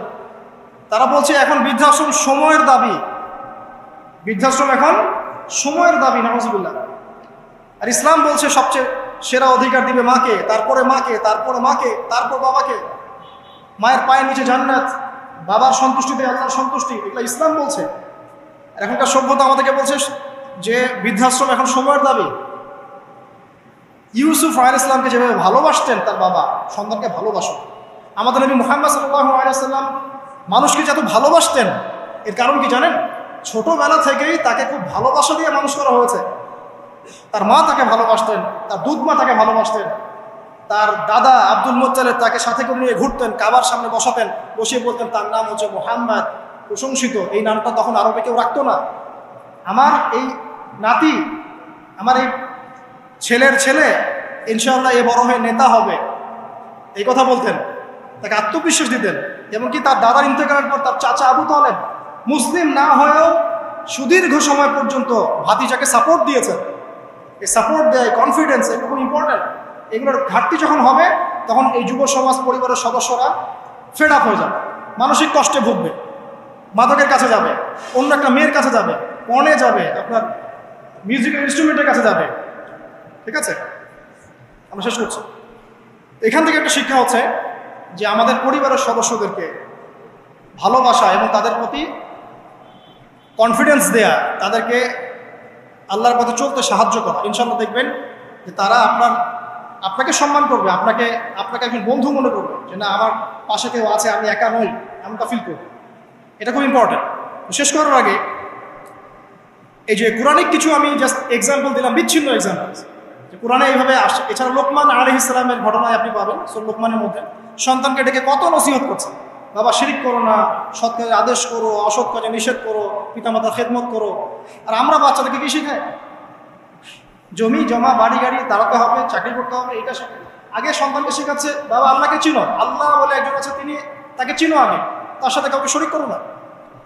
তারা বলছে এখন বৃদ্ধাশ্রম সময়ের দাবি। বৃদ্ধাশ্রম এখন সময়ের দাবি, নাউজুবিল্লাহ। আর ইসলাম বলছে সবচেয়ে সেরা অধিকার দিবে মাকে, তারপরে মাকে, তারপরে মাকে, তারপর বাবাকে। মায়ের পায়ের নিচে জান্নাত, বাবার সন্তুষ্টিতে আল্লাহর সন্তুষ্টি, এগুলো ইসলাম বলছে। আর এখনকার সভ্যতা আমাদেরকে বলছে যে বৃদ্ধাশ্রম এখন সময়ের দাবি। ইউসুফ আলাইহিস সালামকে যেভাবে ভালোবাসতেন তার বাবা, সন্তানকে ভালোবাসো। আমাদের নবী মুহাম্মদ সাল্লাল্লাহু আলাইহি ওয়াসাল্লাম মানুষকে যত ভালোবাসতেন, এর কারণ কি জানেন? ছোটবেলা থেকেই তাকে খুব ভালোবাসা দিয়ে মানুষ করা হয়েছে। তার মা তাকে ভালোবাসতেন, তার দুধ মা তাকে ভালোবাসতেন, তার দাদা আব্দুল মুত্তালিব তাকে সাথে করে নিয়ে ঘুরতেন, কাবার সামনে বসাতেন, বসিয়ে বলতেন তার নাম হচ্ছে মুহাম্মদ, প্রশংসিত। এই নামটা তখন আরবে কেউ রাখতো না। আমার এই নাতি, আমার এই ছেলের ছেলে ইনশাআল্লাহ এ বড় হয়ে নেতা হবে, এই কথা বলতেন। তাকে আত্মবিশ্বাস দিতেন। এমনকি তার দাদার ইন্তেকালের পর তার চাচা আবু তালেব মুসলিম না হয়েও সুদীর্ঘ সময় পর্যন্ত ভাতিজাকে সাপোর্ট দিয়েছেন। এই সাপোর্ট দেয়, কনফিডেন্স, এগুলো খুব ইম্পর্টেন্ট। এগুলোর ঘাটতি যখন হবে, তখন এই যুব সমাজ পরিবারের সদস্যরা ফেড আপ হয়ে যাবে, মানসিক কষ্টে ভুগবে, মাদকের কাছে যাবে, অন্য একটা মেয়ের কাছে যাবে, পণে যাবে, আপনার মিউজিক্যাল ইনস্ট্রুমেন্টের কাছে যাবে। ঠিক আছে, আমরা শেষ করছি। এখান থেকে একটা শিক্ষা হচ্ছে যে আমাদের পরিবারের সদস্যদেরকে ভালোবাসা এবং তাদের প্রতি কনফিডেন্স দেয়া, তাদেরকে আল্লাহর পথে চলতে সাহায্য করা। ইনশাআল্লাহ দেখবেন যে তারা আপনাকে সম্মান করবে, আপনাকে একজন বন্ধু মনে করবে, যে না আমার পাশে কেউ আছে, আমি একা নই, আমি তা ফিল করব। এটা খুব ইম্পর্টেন্ট। শেষ করার আগে এই যে কোরআনিক কিছু আমি জাস্ট এক্সাম্পল দিলাম, বিচ্ছিন্ন এক্সাম্পল যে কোরআনে এইভাবে আসে। এছাড়া লোকমান আলাইহিস সালামের ঘটনায় আপনি পাবেন। লোকমানের মধ্যে সন্তানকে ডেকে কত নসিহত করছে, বাবা শিরিক করো না, সৎ কাজে আদেশ করো, অসৎ কাজে নিষেধ করো, পিতামাতার খেদমত করো। আর আমরা বাচ্চাদেরকে কি শেখাই? জমি জমা, বাড়ি গাড়ি দাঁড়াতে হবে, চাকরি করতে হবে, এটা শেখায়। আগে সন্তানকে শেখাচ্ছে বাবা আল্লাহকে চিনো, আল্লাহ বলে একজন আছে, তিনি, তাকে চিনো আগে, তার সাথে কাউকে শরিক করো না।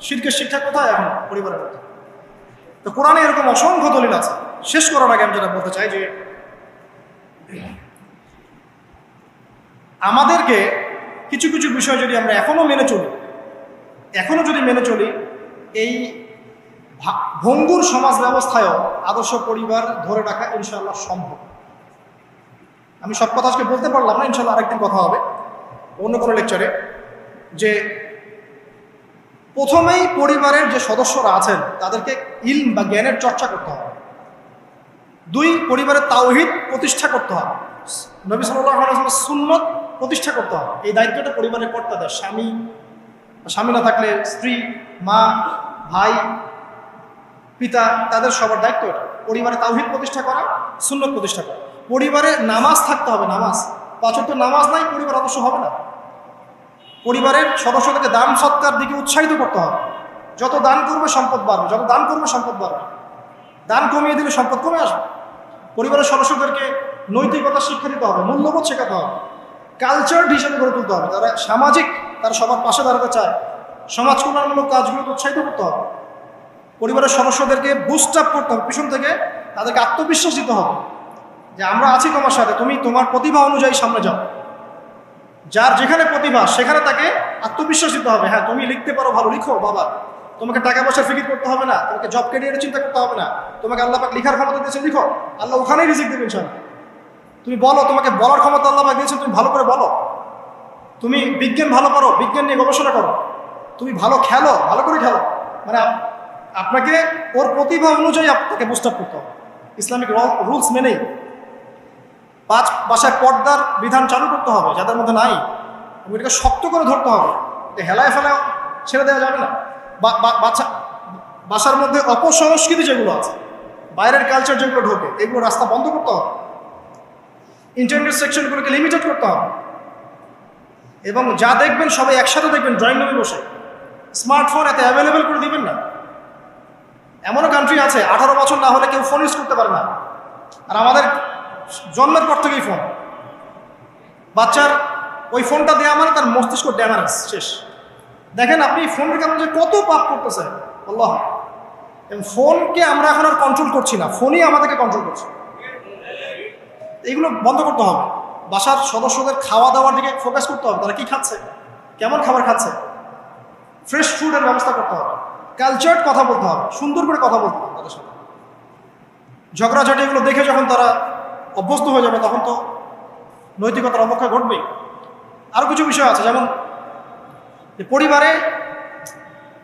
শিরকের শিক্ষা কোথায় এখন পরিবারের মধ্যে? তো কোরআনে এরকম অসংখ্য দলিল আছে। শেষ করার আগে আমি যেটা বলতে চাই যে আমাদেরকে কিছু কিছু বিষয় যদি আমরা এখনো যদি মেনে চলি, এই ভঙ্গুর সমাজ ব্যবস্থায়ও আদর্শ পরিবার ধরে রাখা ইনশাআল্লাহ সম্ভব। আমি সব কথা আজকে বলতে পারলাম না, ইনশাআল্লাহ আরেকদিন কথা হবে অন্য কোনো লেকচারে। যে প্রথমেই পরিবারের যে সদস্যরা আছেন তাদেরকে ইলম বা জ্ঞানের চর্চা করতে হবে। 2, পরিবারের তাওহীদ প্রতিষ্ঠা করতে হবে, নবী সাল্লাল্লাহু আলাইহি ওয়াসাল্লাম সুন্নত প্রতিষ্ঠা করতে হবে। এই দায়িত্বটা পরিবারের কর্তাদের, স্বামী না থাকলে স্ত্রী, মা, ভাই, পিতা, তাদের সবার দায়িত্ব এটা, পরিবারে তাওহীদ প্রতিষ্ঠা করা, সুন্নত প্রতিষ্ঠা করা। পরিবারে নামাজ থাকতে হবে, নামাজ, 5 ওয়াক্ত নামাজ নাই পরিবার আদর্শ হবে না। পরিবারের সদস্যদেরকে দান সৎকার দিকে উৎসাহিত করতে হবে। যত দান করবে সম্পদ বাড়বে, যত দান করবে সম্পদ বাড়বে। দান কমিয়ে দিলে সম্পদ কমে আসবে। পরিবারের সদস্যদেরকে নৈতিকতা শিক্ষা দিতে হবে, মূল্যবোধ শেখাতে হবে, কালচার হিসেবে গড়ে তুলতে হবে। তারা সামাজিক, তারা সবার পাশে দাঁড়াতে চায়, সমাজ কল্যাণমূলক কাজগুলোকে উৎসাহিত করতে হবে। পরিবারের সদস্যদেরকে বুস্ট আপ করতে হবে, পিছন থেকে তাদেরকে আত্মবিশ্বাস দিতে হবে যে আমরা আছি তোমার সাথে, তুমি তোমার প্রতিভা অনুযায়ী সামনে যাও। যার যেখানে প্রতিভা সেখানে তাকে আত্মবিশ্বাস দিতে হবে। হ্যাঁ, তুমি লিখতে পারো, ভালো লিখো বাবা, তোমাকে টাকা পয়সার ফিকির করতে হবে না, তোমাকে জব ক্যারিয়ারের চিন্তা করতে হবে না, তোমাকে আল্লাহ পাক লিখার ক্ষমতা দিয়েছেন, লিখো, আল্লাহ ওখানেই রিজিক দেবেন ইনশাআল্লাহ। তুমি বলো, তোমাকে বলার ক্ষমতা আল্লাহ পাক দিয়েছেন, তুমি ভালো করে বলো। তুমি বিজ্ঞান ভালো পারো, বিজ্ঞান নিয়ে গবেষণা করো। তুমি ভালো খেলো, ভালো করে খেলো। মানে আপনাকে ওর প্রতিভা অনুযায়ী আপনাকে বুস্ট আপ করতে হবে, ইসলামিক রুলস মেনেই। 5 বাসায় পর্দার বিধান চালু করতে হবে যাদের মধ্যে নাই, এটাকে শক্ত করে ধরতে হবে, হেলায় ফেলায় ছেড়ে দেওয়া যাবে না। বাসার মধ্যে অপসংস্কৃতি যেগুলো আছে, বাইরের কালচার যেগুলো ঢোকে, এগুলো রাস্তা বন্ধ করতে হবে। ইন্টারনেট সেকশনগুলোকে লিমিটেড করতে হবে। এবং যা দেখবেন সবাই একসাথে দেখবেন, ড্রয়িং রুমে বসে। স্মার্টফোন এত অ্যাভেলেবেল করে দিবেন না। এমনও কান্ট্রি আছে 18 বছর না হলে কেউ ফোন ইউজ করতে পারে না, আর আমাদের জন্মের পর থেকেই ফোন। বাচ্চার ওই ফোনটা দেওয়া মানে তার মস্তিষ্ক ড্যামেজ, শেষ। দেখেন আপনি ফোনের কারণে যে কত পাপ করতেছে আল্লাহ। এবং ফোনকে আমরা এখন আর কন্ট্রোল করছি না, ফোনই আমাদেরকে কন্ট্রোল করছে। এগুলো বন্ধ করতে হবে। বাসার সদস্যদের খাওয়া দাওয়ার দিকে ফোকাস করতে হবে, তারা কি খাচ্ছে, কেমন খাবার খাচ্ছে, ফ্রেশ ফুডের ব্যবস্থা করতে হবে। কালচার কথা বলতে হবে, সুন্দর করে কথা বলতে হবে তাদের সাথে। ঝগড়াঝাটি এগুলো দেখে যখন তারা অভ্যস্ত হয়ে যাবে তখন তো নৈতিকতার অবক্ষা ঘটবেই। আরও কিছু বিষয় আছে, যেমন পরিবারে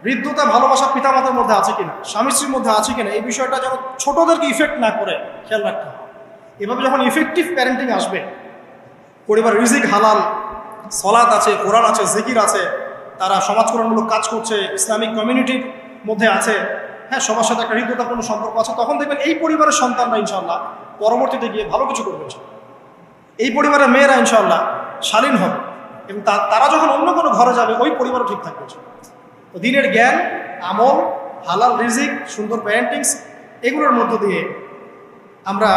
হৃদ্যতা, ভালোবাসা পিতামাতার মধ্যে আছে কিনা, স্বামী স্ত্রীর মধ্যে আছে কিনা, এই বিষয়টা যেন ছোটদেরকে ইফেক্ট না করে খেয়াল রাখতে হবে। এভাবে যখন ইফেক্টিভ প্যারেন্টিং আসবে, পরিবার রিজিক হালাল, সলাত আছে, কোরআন আছে, জিকির আছে, তারা সমাজ কল্যাণমূলক কাজ করছে, ইসলামিক কমিউনিটির মধ্যে আছে, হ্যাঁ, সবার সাথে একটা হৃদ্যতাপূর্ণ সম্পর্ক আছে, তখন দেখবেন এই পরিবারের সন্তানরা ইনশাআল্লাহ পরবর্তীতে গিয়ে ভালো কিছু করবে। এই পরিবারের মেয়েরা ইনশাআল্লাহ শালীন হবে, এবং তারা যখন অন্য কোনো ঘরে যাবে ওই পরিবারও ঠিক থাকবে। তো দিনের জ্ঞান, আমল, হালাল রিজিক, সুন্দর প্যারেন্টিংস, এগুলোর মধ্য দিয়ে আমরা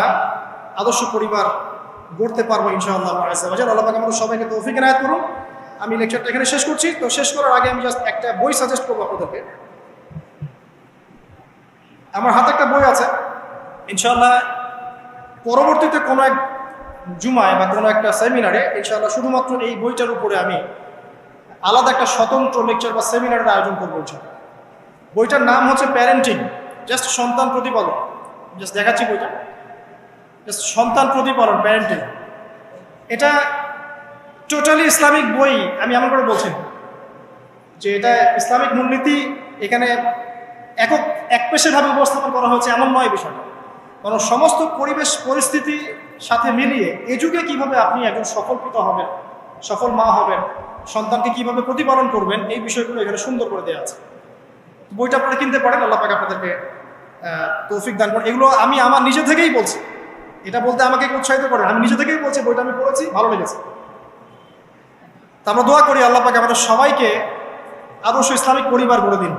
আদর্শ পরিবার গড়তে পারবো ইনশাআল্লাহ। আল্লাহ পাক আমাদের সবাইকে তৌফিক এনায়েত করুন। আমি লেকচারটা এখানে শেষ করছি। তো শেষ করার আগে আমি জাস্ট একটা বই সাজেস্ট করবো আপনাদেরকে। আমার হাতে একটা বই আছে, ইনশাআল্লাহ পরবর্তীতে কোনো এক জুমায় বা কোনো একটা সেমিনারে ইনশাআল্লাহ শুধুমাত্র এই বইটার উপরে আমি আলাদা একটা স্বতন্ত্র লেকচার বা সেমিনারের আয়োজন করবো ইনশাআল্লাহ। বইটার নাম হচ্ছে প্যারেন্টিং, জাস্ট সন্তান প্রতিপালন। জাস্ট দেখাচ্ছি বইটা, জাস্ট সন্তান প্রতিপালন, প্যারেন্টিং। এটা টোটালি ইসলামিক বই। আমি এমন করে বলছি যে এটা ইসলামিক মূলনীতি এখানে একপেশেভাবে উপস্থাপন করা হয়েছে এমন নয় বিষয়টা, কারণ সমস্ত পরিবেশ পরিস্থিতি সাথে মিলিয়ে এ যুগে কীভাবে আপনি একজন সফল পিতা হবেন, সফল মা হবেন, সন্তানকে কীভাবে প্রতিপালন করবেন, এই বিষয়গুলো এখানে সুন্দর করে দেওয়া আছে। বইটা আপনারা কিনতে পারেন, আল্লাহ পাক আপনাদেরকে তৌফিক দান করেন। এগুলো আমি আমার নিজে থেকেই বলছি, এটা বলতে আমাকে উৎসাহিত করেন, আমি নিজে থেকেই বলছি, বইটা আমি পড়েছি, ভালো লেগেছে। তা আমরা দোয়া করি আল্লাহ পাক আমাদের সবাইকে আদর্শ ইসলামিক পরিবার গড়ে দিন।